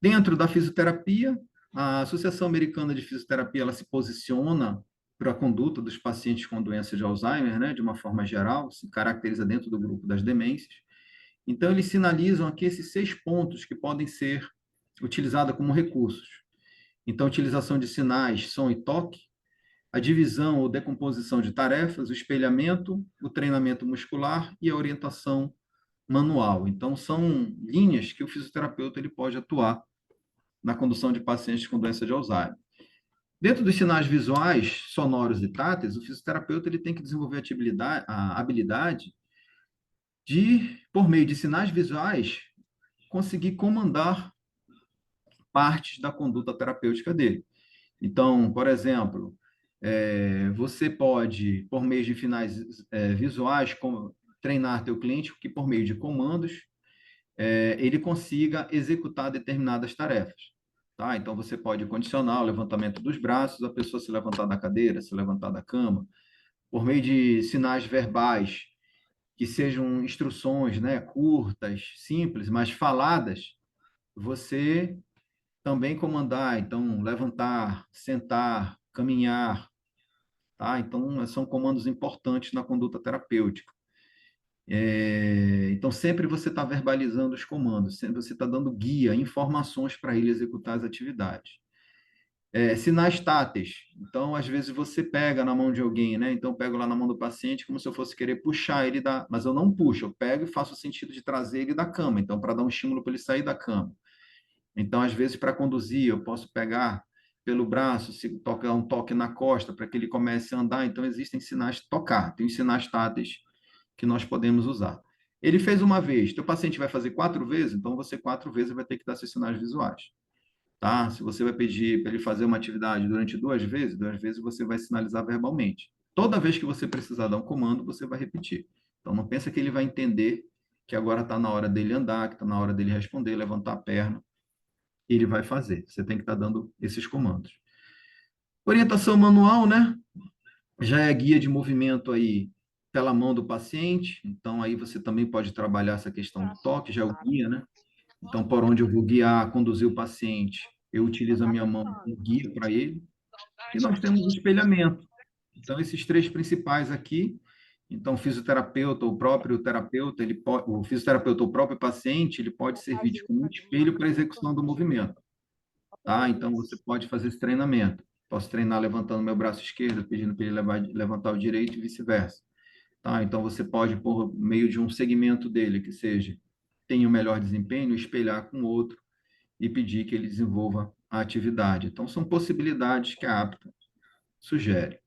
Dentro da fisioterapia, a Associação Americana de Fisioterapia ela se posiciona para a conduta dos pacientes com doença de Alzheimer, né, de uma forma geral, se caracteriza dentro do grupo das demências. Então, eles sinalizam aqui esses 6 pontos que podem ser utilizados como recursos. Então, utilização de sinais, som e toque, a divisão ou decomposição de tarefas, o espelhamento, o treinamento muscular e a orientação manual. Então, são linhas que o fisioterapeuta ele pode atuar na condução de pacientes com doença de Alzheimer. Dentro dos sinais visuais, sonoros e táteis, o fisioterapeuta ele tem que desenvolver a habilidade de, por meio de sinais visuais, conseguir comandar partes da conduta terapêutica dele. Então, por exemplo, você pode, por meio de sinais visuais, treinar teu cliente que, por meio de comandos, ele consiga executar determinadas tarefas. Tá? Então, você pode condicionar o levantamento dos braços, a pessoa se levantar da cadeira, se levantar da cama, por meio de sinais verbais, que sejam instruções, né, curtas, simples, mas faladas, você também comandar, então, levantar, sentar, caminhar, tá? Então, são comandos importantes na conduta terapêutica. Então, sempre você está verbalizando os comandos, sempre você está dando guia, informações para ele executar as atividades. Sinais táteis. Então, às vezes você pega na mão de alguém, né? Então, eu pego lá na mão do paciente como se eu fosse querer puxar ele da... Mas eu não puxo, eu pego e faço o sentido de trazer ele da cama. Então, para dar um estímulo para ele sair da cama. Então, às vezes, para conduzir, eu posso pegar pelo braço, se tocar um toque na costa para que ele comece a andar. Então, existem sinais de tocar. Tem os sinais táteis que nós podemos usar. Ele fez uma vez, teu paciente vai fazer 4 vezes, então você 4 vezes vai ter que dar esses sinais visuais. Tá? Se você vai pedir para ele fazer uma atividade durante 2 vezes você vai sinalizar verbalmente. Toda vez que você precisar dar um comando, você vai repetir. Então, não pensa que ele vai entender que agora está na hora dele andar, que está na hora dele responder, levantar a perna. Ele vai fazer. Você tem que estar dando esses comandos. Orientação manual, né? Já é guia de movimento aí pela mão do paciente. Então, aí você também pode trabalhar essa questão do toque, já é o guia, né? Então, por onde eu vou guiar, conduzir o paciente, eu utilizo a minha mão como guia para ele. E nós temos o espelhamento. Então, esses três principais aqui. Então, o fisioterapeuta, o próprio terapeuta, o fisioterapeuta, o próprio paciente, ele pode servir de como um espelho para a execução do movimento. Tá? Então, você pode fazer esse treinamento. Posso treinar levantando meu braço esquerdo, pedindo para ele levantar o direito e vice-versa. Tá? Então, você pode, por meio de um segmento dele, que seja, tenha o melhor desempenho, espelhar com o outro e pedir que ele desenvolva a atividade. Então, são possibilidades que a APTA sugere.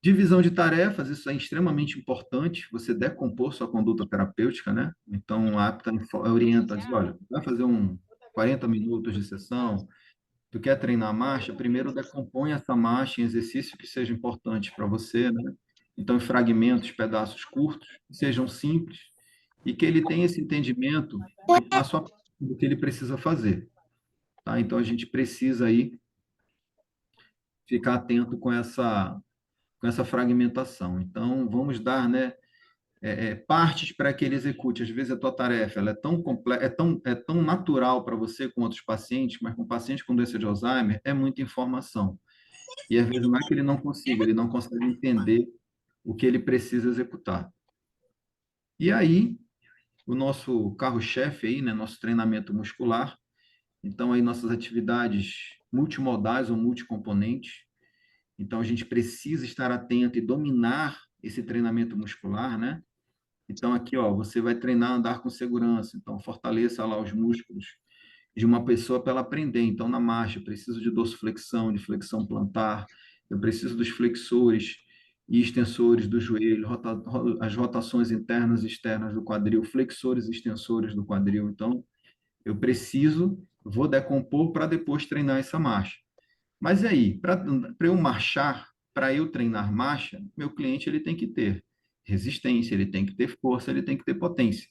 Divisão de tarefas, isso é extremamente importante, você decompor sua conduta terapêutica, né? Então, a APTA orienta, diz, olha, vai fazer 40 minutos de sessão, tu quer treinar a marcha, primeiro decompõe essa marcha em exercícios que sejam importantes para você, né? Então, em fragmentos, pedaços curtos, que sejam simples, e que ele tenha esse entendimento do passo a passo do que ele precisa fazer, tá? Então, a gente precisa aí ficar atento com essa fragmentação. Então, vamos dar, né, partes para que ele execute. Às vezes a tua tarefa ela é tão é tão natural para você com outros pacientes, mas com o paciente com doença de Alzheimer é muita informação. E às vezes não é que ele não consiga, ele não consegue entender o que ele precisa executar. E aí, o nosso carro-chefe aí, né, nosso treinamento muscular, então aí nossas atividades multimodais ou multicomponentes. Então a gente precisa estar atento e dominar esse treinamento muscular, né? Então aqui, ó, você vai treinar a andar com segurança, então fortaleça lá os músculos de uma pessoa para ela aprender. Então, na marcha, eu preciso de dorsiflexão, de flexão plantar, eu preciso dos flexores e extensores do joelho, as rotações internas e externas do quadril, flexores e extensores do quadril. Então, eu preciso, vou decompor para depois treinar essa marcha. Mas e aí, para eu marchar, para eu treinar marcha, meu cliente ele tem que ter resistência, ele tem que ter força, ele tem que ter potência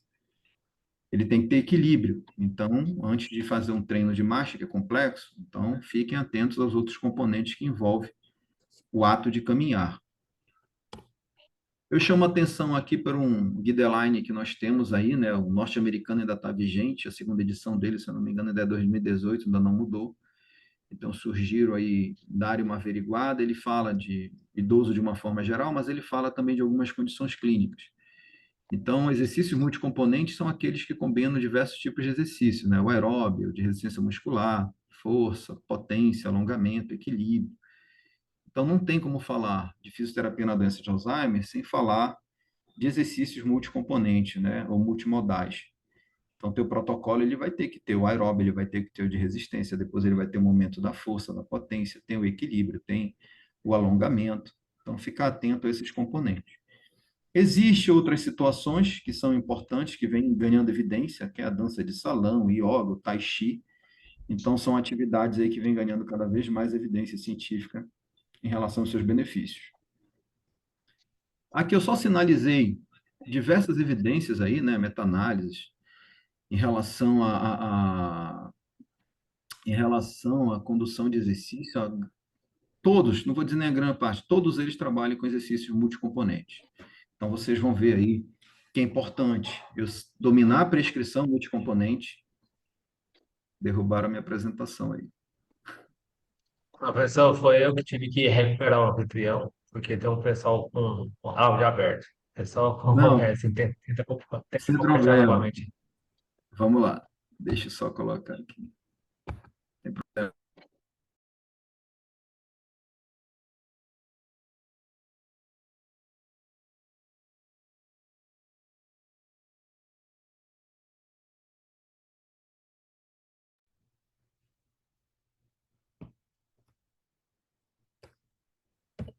ele tem que ter equilíbrio. Então, antes de fazer um treino de marcha, que é complexo, então fiquem atentos aos outros componentes que envolvem o ato de caminhar. Eu chamo a atenção aqui para um guideline que nós temos aí, né? O norte-americano ainda está vigente, a segunda edição dele, se eu não me engano, ainda é 2018, ainda não mudou. Então, surgiram aí, darem uma averiguada, ele fala de idoso de uma forma geral, mas ele fala também de algumas condições clínicas. Então, exercícios multicomponentes são aqueles que combinam diversos tipos de exercício, né? O aeróbio, de resistência muscular, força, potência, alongamento, equilíbrio. Então, não tem como falar de fisioterapia na doença de Alzheimer sem falar de exercícios multicomponentes, né? Ou multimodais. Então, teu protocolo ele vai ter que ter o aeróbio, ele vai ter que ter o de resistência, depois ele vai ter o momento da força, da potência, tem o equilíbrio, tem o alongamento. Então, ficar atento a esses componentes. Existem outras situações que são importantes, que vêm ganhando evidência, que é a dança de salão, o yoga, o tai chi. Então, são atividades aí que vêm ganhando cada vez mais evidência científica em relação aos seus benefícios. Aqui eu só sinalizei diversas evidências aí, né, meta-análises, em relação em relação à condução de exercício, todos, não vou dizer nem a grande parte, todos eles trabalham com exercícios multicomponentes. Então, vocês vão ver aí que é importante eu dominar a prescrição multicomponente. Derrubaram a minha apresentação aí. Professor, foi eu que tive que recuperar o anfitrião, porque tem um pessoal com áudio aberto. O pessoal Não, assim, tenta sem conversar problema. novamente. Vamos lá. Deixa eu só colocar aqui.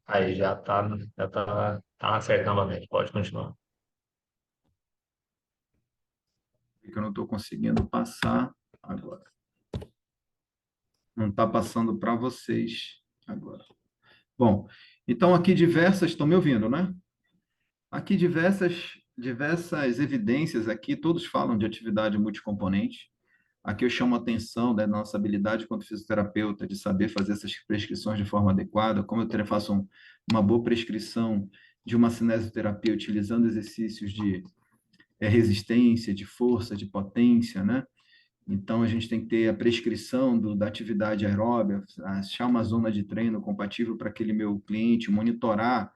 Aí tá certo novamente. Pode continuar. Que eu não estou conseguindo passar agora. Não está passando para vocês agora. Bom, então aqui diversas, estão me ouvindo, né? Aqui diversas evidências aqui, todos falam de atividade multicomponente. Aqui eu chamo a atenção da nossa habilidade quanto fisioterapeuta de saber fazer essas prescrições de forma adequada, como eu faço uma boa prescrição de uma cinesioterapia utilizando exercícios de resistência, de força, de potência, né? Então, a gente tem que ter a prescrição da atividade aeróbica, achar uma zona de treino compatível para aquele meu cliente, monitorar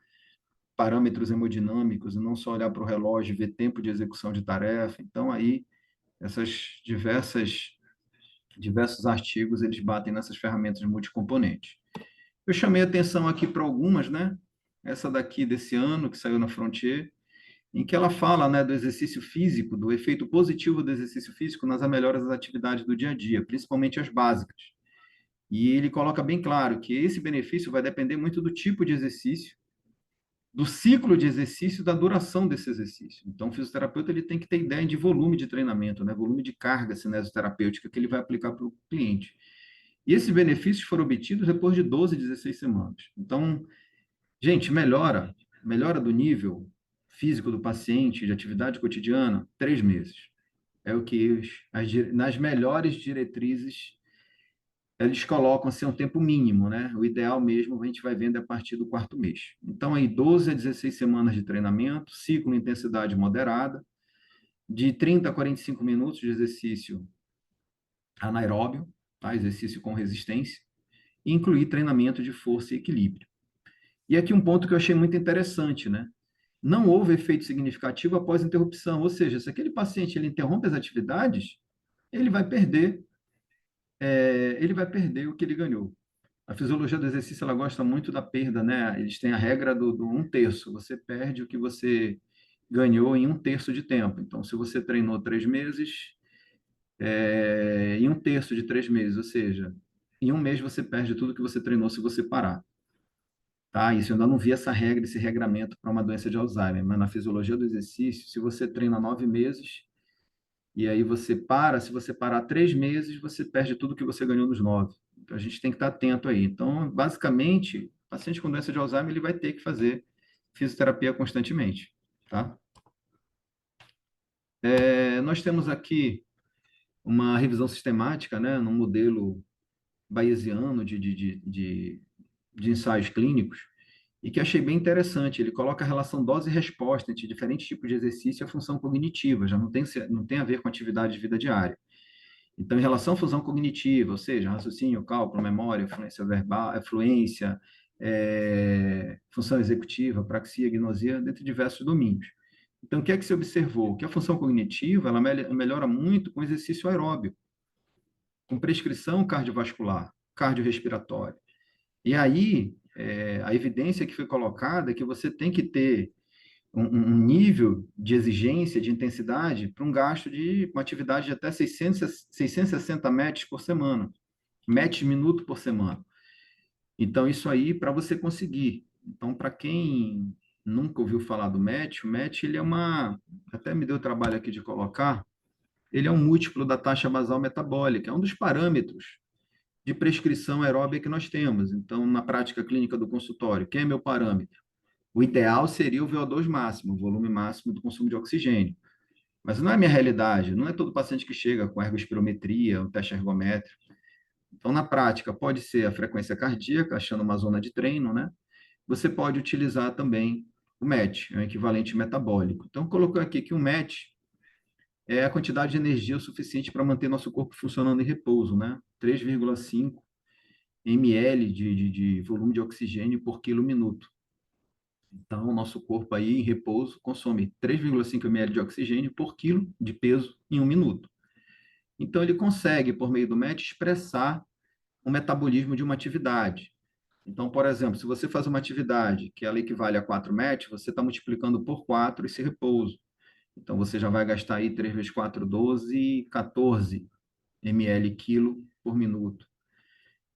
parâmetros hemodinâmicos e não só olhar para o relógio e ver tempo de execução de tarefa. Então, aí, essas diversos artigos, eles batem nessas ferramentas multicomponentes. Eu chamei atenção aqui para algumas, né? Essa daqui desse ano, que saiu na Frontier, em que ela fala, né, do exercício físico, do efeito positivo do exercício físico nas melhoras das atividades do dia a dia, principalmente as básicas. E ele coloca bem claro que esse benefício vai depender muito do tipo de exercício, do ciclo de exercício, da duração desse exercício. Então, o fisioterapeuta ele tem que ter ideia de volume de treinamento, né, volume de carga cinesioterapêutica que ele vai aplicar para o cliente. E esses benefícios foram obtidos depois de 12, 16 semanas. Então, gente, melhora do nível físico do paciente, de atividade cotidiana, 3 meses. É o que nas melhores diretrizes eles colocam assim um tempo mínimo, né? O ideal mesmo a gente vai vendo a partir do quarto mês. Então, aí 12 a 16 semanas de treinamento, ciclo intensidade moderada, de 30 a 45 minutos de exercício anaeróbio, tá? Exercício com resistência, e incluir treinamento de força e equilíbrio. E aqui um ponto que eu achei muito interessante, né? Não houve efeito significativo após interrupção, ou seja, se aquele paciente ele interrompe as atividades, ele vai perder, ele vai perder o que ele ganhou. A fisiologia do exercício ela gosta muito da perda, né? Eles têm a regra do 1/3. Você perde o que você ganhou em 1/3 de tempo. Então, se você treinou 3 meses, em 1/3 de 3 meses, ou seja, em um mês você perde tudo que você treinou se você parar. Tá? Isso eu ainda não vi essa regra, esse regramento para uma doença de Alzheimer, mas na fisiologia do exercício, se você treina 9 meses e aí você para, se você parar 3 meses, você perde tudo que você ganhou nos 9. Então a gente tem que estar atento aí. Então, basicamente, o paciente com doença de Alzheimer ele vai ter que fazer fisioterapia constantemente, tá? Nós temos aqui uma revisão sistemática, né, no modelo bayesiano de ensaios clínicos, e que achei bem interessante. Ele coloca a relação dose e resposta entre diferentes tipos de exercício e a função cognitiva, já não tem a ver com atividade de vida diária. Então, em relação à função cognitiva, ou seja, raciocínio, cálculo, memória, fluência verbal, fluência, função executiva, praxia, gnosia, dentre diversos domínios. Então, o que é que se observou? Que a função cognitiva ela melhora muito com exercício aeróbio, com prescrição cardiovascular, cardiorrespiratória. E aí, a evidência que foi colocada é que você tem que ter um nível de exigência, de intensidade, para um gasto de uma atividade de até 660 metros por semana, metros minuto por semana. Então, isso aí para você conseguir. Então, para quem nunca ouviu falar do MET, o MET ele é até me deu trabalho aqui de colocar, ele é um múltiplo da taxa basal metabólica, é um dos parâmetros de prescrição aeróbica que nós temos. Então, na prática clínica do consultório, quem é meu parâmetro? O ideal seria o VO2 máximo, o volume máximo do consumo de oxigênio. Mas não é a minha realidade, não é todo paciente que chega com ergospirometria, um teste ergométrico. Então, na prática, pode ser a frequência cardíaca, achando uma zona de treino, né? Você pode utilizar também o MET, é um equivalente metabólico. Então, colocou aqui que o MET é a quantidade de energia suficiente para manter nosso corpo funcionando em repouso, né? 3,5 ml de volume de oxigênio por quilo minuto. Então, o nosso corpo aí em repouso consome 3,5 ml de oxigênio por quilo de peso em um minuto. Então, ele consegue, por meio do MET, expressar o metabolismo de uma atividade. Então, por exemplo, se você faz uma atividade que ela equivale a 4 MET, você está multiplicando por 4 esse repouso. Então, você já vai gastar aí 3 vezes 4, 12, 14 ml quilo por minuto.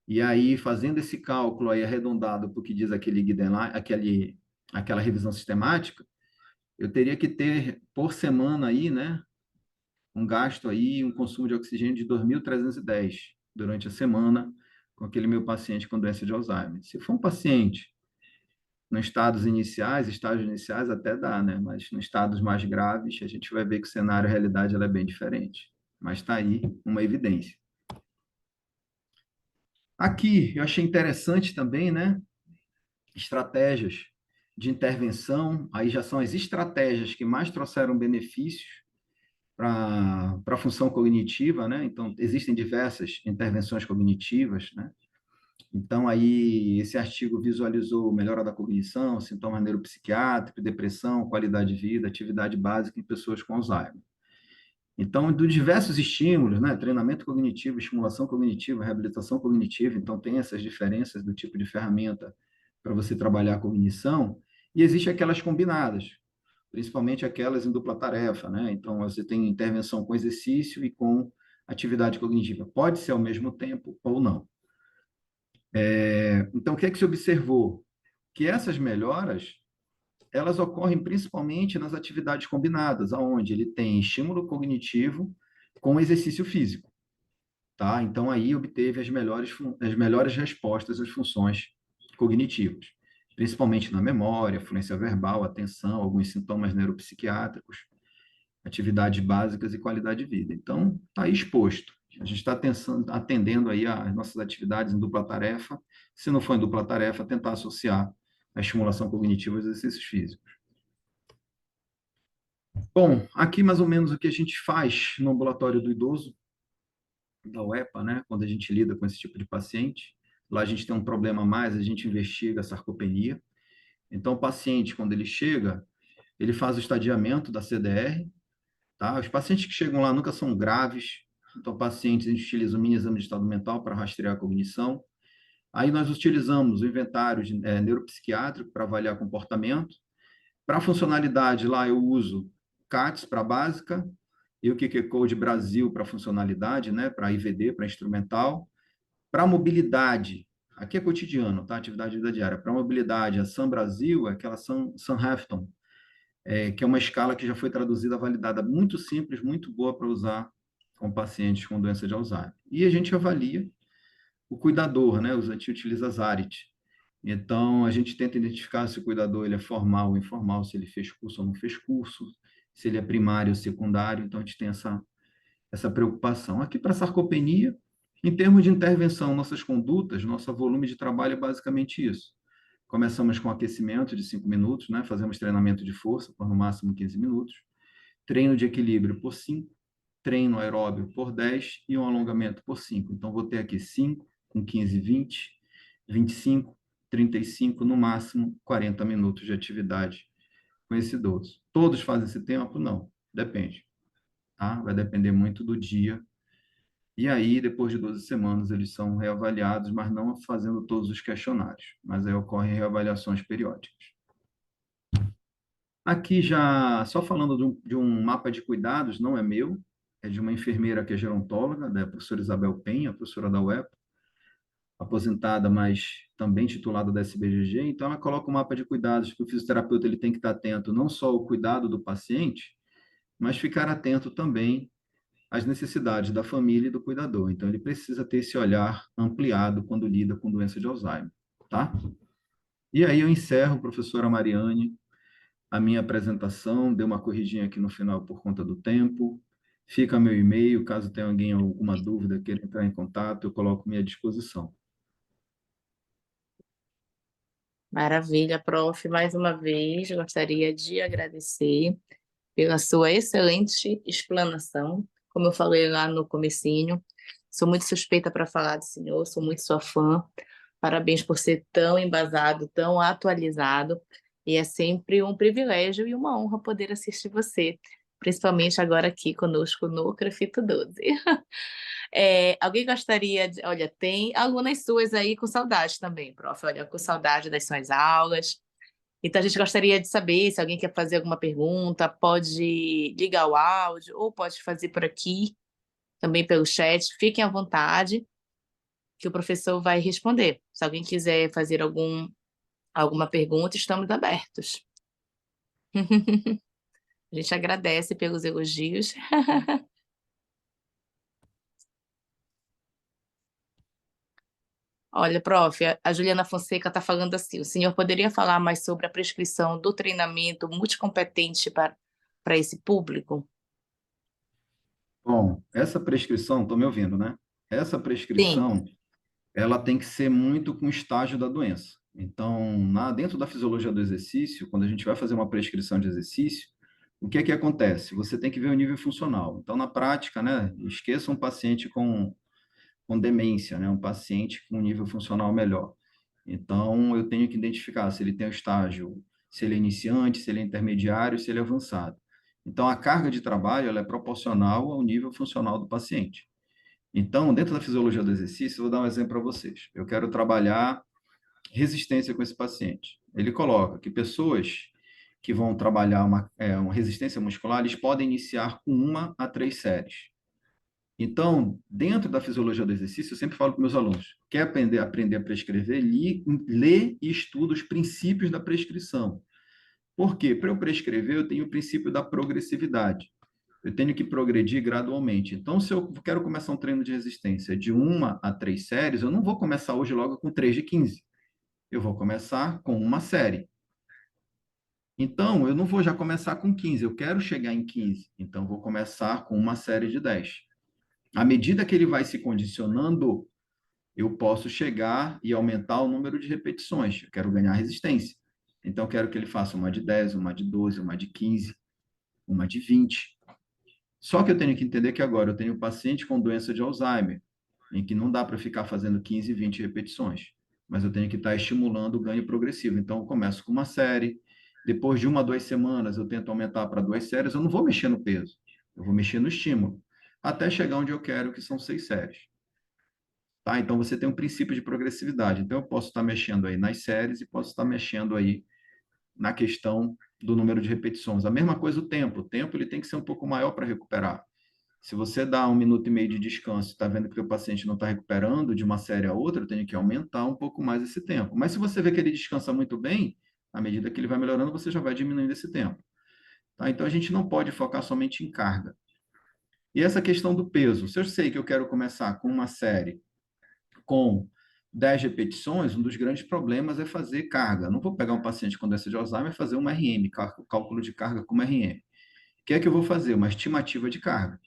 E aí, fazendo esse cálculo aí arredondado para o que diz aquela revisão sistemática, eu teria que ter por semana aí, né, um gasto aí, um consumo de oxigênio de 2.310 durante a semana com aquele meu paciente com doença de Alzheimer. Se for um paciente nos estágios iniciais até dá, né? Mas nos estados mais graves, a gente vai ver que o cenário, a realidade, ela é bem diferente. Mas está aí uma evidência. Aqui, eu achei interessante também, né? Estratégias de intervenção, aí já são as estratégias que mais trouxeram benefícios para a função cognitiva, né? Então, existem diversas intervenções cognitivas, né? Então, aí, esse artigo visualizou melhora da cognição, sintomas neuropsiquiátricos, depressão, qualidade de vida, atividade básica em pessoas com Alzheimer. Então, dos diversos estímulos, né? Treinamento cognitivo, estimulação cognitiva, reabilitação cognitiva, então tem essas diferenças do tipo de ferramenta para você trabalhar a cognição, e existem aquelas combinadas, principalmente aquelas em dupla tarefa, né? Então, você tem intervenção com exercício e com atividade cognitiva. Pode ser ao mesmo tempo ou não. Então, o que é que se observou? Que essas melhoras, elas ocorrem principalmente nas atividades combinadas, aonde ele tem estímulo cognitivo com exercício físico, tá? Então, aí obteve as melhores respostas às funções cognitivas, principalmente na memória, fluência verbal, atenção, alguns sintomas neuropsiquiátricos, atividades básicas e qualidade de vida. Então, está aí exposto. A gente está atendendo aí as nossas atividades em dupla tarefa. Se não for em dupla tarefa, tentar associar a estimulação cognitiva aos exercícios físicos. Bom, aqui mais ou menos o que a gente faz no ambulatório do idoso, da UEPA, né? Quando a gente lida com esse tipo de paciente. Lá a gente tem um problema a mais, a gente investiga a sarcopenia. Então, o paciente, quando ele chega, ele faz o estadiamento da CDR, tá? Os pacientes que chegam lá nunca são graves, então, pacientes, a gente utiliza o mini exame de estado mental para rastrear a cognição. Aí nós utilizamos o inventário neuropsiquiátrico para avaliar comportamento. Para funcionalidade, lá eu uso CATS para básica e o QQ Code Brasil para funcionalidade, né? Para IVD, para instrumental. Para mobilidade, aqui é cotidiano, tá? Atividade de vida diária. Para mobilidade, a Sam Brasil é aquela Sam Hafton, que é uma escala que já foi traduzida, validada, muito simples, muito boa para usar com pacientes com doença de Alzheimer. E a gente avalia o cuidador, né? A gente utiliza ZARIT. Então, a gente tenta identificar se o cuidador ele é formal ou informal, se ele fez curso ou não fez curso, se ele é primário ou secundário. Então, a gente tem essa preocupação. Aqui, para sarcopenia, em termos de intervenção, nossas condutas, nosso volume de trabalho é basicamente isso. Começamos com aquecimento de 5 minutos, né? Fazemos treinamento de força por no máximo 15 minutos, treino de equilíbrio por 5, treino aeróbio por 10 e um alongamento por 5. Então, vou ter aqui 5, com 15, 20, 25, 35, no máximo 40 minutos de atividade com esse idoso. Todos fazem esse tempo? Não, depende. Tá? Vai depender muito do dia. E aí, depois de 12 semanas, eles são reavaliados, mas não fazendo todos os questionários. Mas aí ocorrem reavaliações periódicas. Aqui já, só falando de um mapa de cuidados, não é meu, é de uma enfermeira que é gerontóloga, da professora Isabel Penha, professora da UEP, aposentada, mas também titulada da SBGG. Então, ela coloca um mapa de cuidados que o fisioterapeuta ele tem que estar atento não só ao cuidado do paciente, mas ficar atento também às necessidades da família e do cuidador. Então, ele precisa ter esse olhar ampliado quando lida com doença de Alzheimer, tá? E aí eu encerro, professora Mariane, a minha apresentação, dei uma corridinha aqui no final por conta do tempo. Fica meu e-mail, caso tenha alguém alguma dúvida, queira entrar em contato, eu coloco à minha disposição. Maravilha, prof. Mais uma vez, gostaria de agradecer pela sua excelente explanação. Como eu falei lá no comecinho, sou muito suspeita para falar do senhor, sou muito sua fã. Parabéns por ser tão embasado, tão atualizado. E é sempre um privilégio e uma honra poder assistir você, principalmente agora aqui conosco no Crefito 12. Alguém gostaria de. Olha, tem alunas suas aí com saudade também, prof. Olha, com saudade das suas aulas. Então, a gente gostaria de saber se alguém quer fazer alguma pergunta, pode ligar o áudio ou pode fazer por aqui, também pelo chat. Fiquem à vontade, que o professor vai responder. Se alguém quiser fazer alguma pergunta, estamos abertos. A gente agradece pelos elogios. Olha, prof, a Juliana Fonseca está falando assim: o senhor poderia falar mais sobre a prescrição do treinamento multicompetente para esse público? Bom, essa prescrição, estou me ouvindo, né? Essa Sim, prescrição, ela tem que ser muito com o estágio da doença. Então, dentro da fisiologia do exercício, quando a gente vai fazer uma prescrição de exercício, o que é que acontece? Você tem que ver o nível funcional. Então, na prática, né, esqueça um paciente com demência, né, um paciente com um nível funcional melhor. Então, eu tenho que identificar se ele tem o estágio, se ele é iniciante, se ele é intermediário, se ele é avançado. Então, a carga de trabalho ela é proporcional ao nível funcional do paciente. Então, dentro da fisiologia do exercício, eu vou dar um exemplo para vocês. Eu quero trabalhar resistência com esse paciente. Ele coloca que pessoas que vão trabalhar uma resistência muscular, eles podem iniciar com 1 a 3 séries. Então, dentro da fisiologia do exercício, eu sempre falo para meus alunos: quer aprender a prescrever, lê e estuda os princípios da prescrição. Por quê? Para eu prescrever, eu tenho o princípio da progressividade. Eu tenho que progredir gradualmente. Então, se eu quero começar um treino de resistência de 1 a 3 séries, eu não vou começar hoje logo com 3 de 15. Eu vou começar com uma série. Então, eu não vou já começar com 15, eu quero chegar em 15. Então, eu vou começar com uma série de 10. À medida que ele vai se condicionando, eu posso chegar e aumentar o número de repetições. Eu quero ganhar resistência. Então, eu quero que ele faça uma de 10, uma de 12, uma de 15, uma de 20. Só que eu tenho que entender que agora eu tenho um paciente com doença de Alzheimer, em que não dá para ficar fazendo 15, 20 repetições, mas eu tenho que estar estimulando o ganho progressivo. Então, eu começo com uma série, depois de 1 a 2 semanas, eu tento aumentar para 2 séries, eu não vou mexer no peso, eu vou mexer no estímulo, até chegar onde eu quero, que são 6 séries. Tá? Então, você tem um princípio de progressividade. Então, eu posso estar mexendo aí nas séries e posso estar mexendo aí na questão do número de repetições. A mesma coisa o tempo. O tempo ele tem que ser um pouco maior para recuperar. Se você dá 1 minuto e meio de descanso e está vendo que o paciente não está recuperando de uma série a outra, eu tenho que aumentar um pouco mais esse tempo. Mas se você vê que ele descansa muito bem, à medida que ele vai melhorando, você já vai diminuindo esse tempo. Tá? Então, a gente não pode focar somente em carga. E essa questão do peso. Se eu sei que eu quero começar com uma série com 10 repetições, um dos grandes problemas é fazer carga. Não vou pegar um paciente com doença de Alzheimer e fazer uma RM, cálculo de carga como RM. O que é que eu vou fazer? Uma estimativa de carga.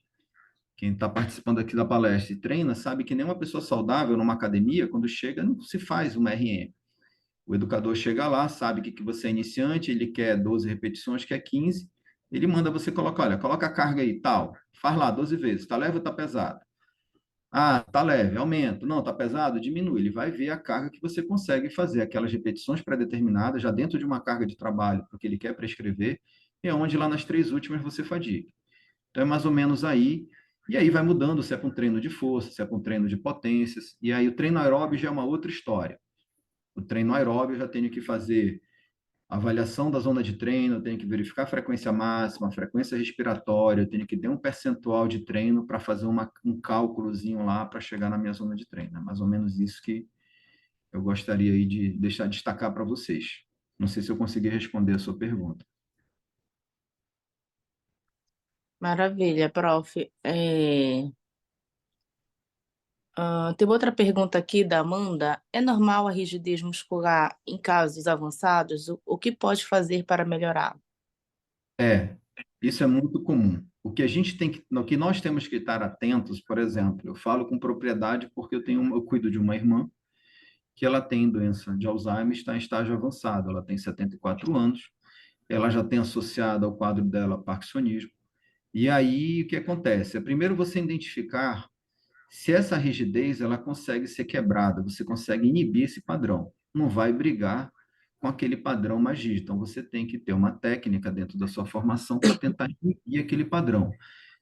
Quem está participando aqui da palestra e treina sabe que nenhuma pessoa saudável numa academia, quando chega, não se faz uma RM. O educador chega lá, sabe que você é iniciante, ele quer 12 repetições, quer 15, ele manda você colocar, olha, coloca a carga aí, tal, faz lá 12 vezes, tá leve ou tá pesado? Ah, tá leve, aumenta. Não, tá pesado, diminui. Ele vai ver a carga que você consegue fazer, aquelas repetições pré-determinadas, já dentro de uma carga de trabalho, porque ele quer prescrever, e é onde lá nas 3 últimas você fadiga. Então é mais ou menos aí, e aí vai mudando se é com treino de força, se é com treino de potências, e aí o treino aeróbio já é uma outra história. O treino aeróbio eu já tenho que fazer avaliação da zona de treino, eu tenho que verificar a frequência máxima, a frequência respiratória, eu tenho que ter um percentual de treino para fazer um cálculozinho lá para chegar na minha zona de treino. É mais ou menos isso que eu gostaria aí de deixar destacar para vocês. Não sei se eu consegui responder a sua pergunta. Maravilha, prof. Tem outra pergunta aqui da Amanda. É normal a rigidez muscular em casos avançados? O que pode fazer para melhorar? Isso é muito comum. O que a gente tem que, no que nós temos que estar atentos, por exemplo, eu falo com propriedade porque eu cuido de uma irmã que ela tem doença de Alzheimer, está em estágio avançado, ela tem 74 anos, ela já tem associado ao quadro dela parkinsonismo. E aí o que acontece? É primeiro você identificar se essa rigidez ela consegue ser quebrada, você consegue inibir esse padrão, não vai brigar com aquele padrão mais rígido. Então, você tem que ter uma técnica dentro da sua formação para tentar inibir aquele padrão.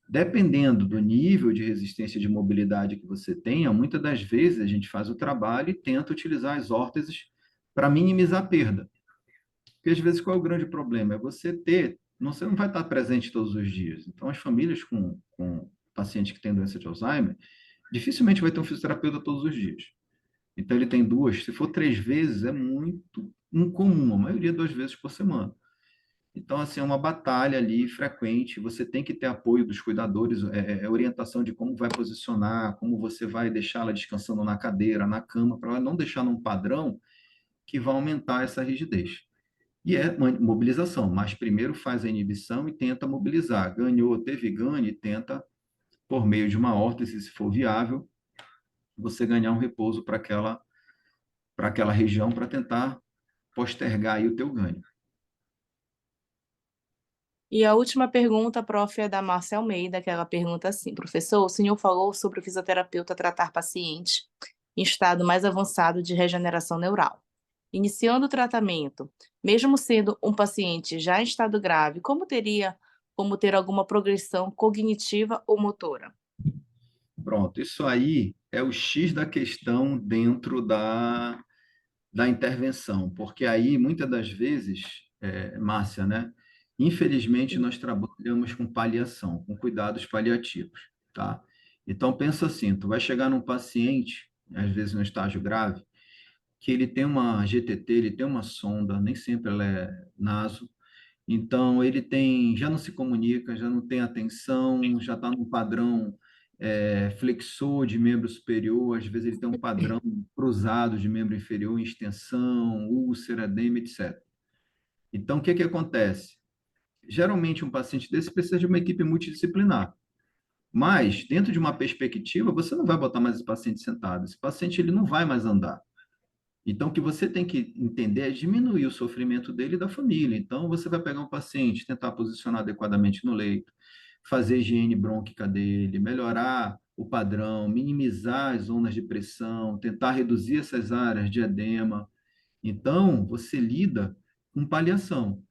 Dependendo do nível de resistência de mobilidade que você tenha, muitas das vezes a gente faz o trabalho e tenta utilizar as órteses para minimizar a perda. Porque às vezes qual é o grande problema? É você não vai estar presente todos os dias. Então, as famílias com pacientes que têm doença de Alzheimer, dificilmente vai ter um fisioterapeuta todos os dias. Então, ele tem duas, se for 3 vezes, é muito incomum, a maioria 2 vezes por semana. Então, assim, é uma batalha ali frequente, você tem que ter apoio dos cuidadores, orientação de como vai posicionar, como você vai deixá-la descansando na cadeira, na cama, para ela não deixar num padrão que vai aumentar essa rigidez. E é mobilização, mas primeiro faz a inibição e tenta mobilizar. Ganhou, teve ganho, e tenta, por meio de uma órtese, se for viável, você ganhar um repouso para aquela região para tentar postergar aí o teu ganho. E a última pergunta, prof, é da Márcia Almeida, que ela pergunta assim: professor, o senhor falou sobre o fisioterapeuta tratar pacientes em estado mais avançado de regeneração neural. Iniciando o tratamento, mesmo sendo um paciente já em estado grave, como ter alguma progressão cognitiva ou motora? Pronto, isso aí é o X da questão dentro da intervenção, porque aí, muitas das vezes, Márcia, né? Infelizmente, nós trabalhamos com paliação, com cuidados paliativos, tá? Então, pensa assim, tu vai chegar num paciente, às vezes no estágio grave, que ele tem uma GTT, ele tem uma sonda, nem sempre ela é naso, então ele já não se comunica, já não tem atenção, já está num padrão flexor de membro superior, às vezes ele tem um padrão cruzado de membro inferior em extensão, úlcera, edema, etc. Então, o que que acontece? Geralmente, um paciente desse precisa de uma equipe multidisciplinar. Mas, dentro de uma perspectiva, você não vai botar mais esse paciente sentado. Esse paciente ele não vai mais andar. Então, o que você tem que entender é diminuir o sofrimento dele e da família. Então, você vai pegar um paciente, tentar posicionar adequadamente no leito, fazer a higiene brônquica dele, melhorar o padrão, minimizar as zonas de pressão, tentar reduzir essas áreas de edema. Então, você lida com paliação,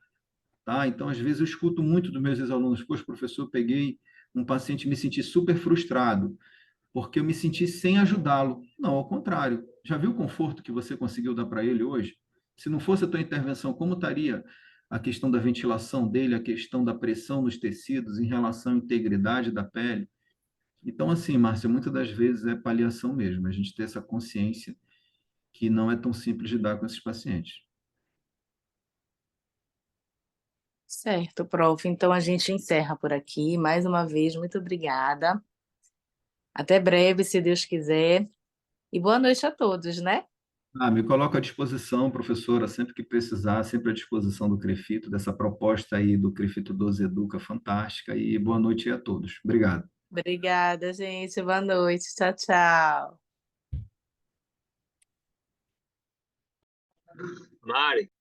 tá? Então, às vezes, eu escuto muito dos meus ex-alunos: poxa, professor, eu peguei um paciente e me senti super frustrado porque eu me senti sem ajudá-lo. Não, ao contrário. Já viu o conforto que você conseguiu dar para ele hoje? Se não fosse a tua intervenção, como estaria a questão da ventilação dele, a questão da pressão nos tecidos em relação à integridade da pele? Então, assim, Márcia, muitas das vezes é paliação mesmo, a gente ter essa consciência que não é tão simples de dar com esses pacientes. Certo, prof. Então a gente encerra por aqui. Mais uma vez, muito obrigada. Até breve, se Deus quiser. E boa noite a todos, né? Me coloco à disposição, professora, sempre que precisar, sempre à disposição do Crefito, dessa proposta aí do Crefito 12 Educa fantástica, e boa noite a todos. Obrigado. Obrigada, gente. Boa noite. Tchau, tchau. Mari,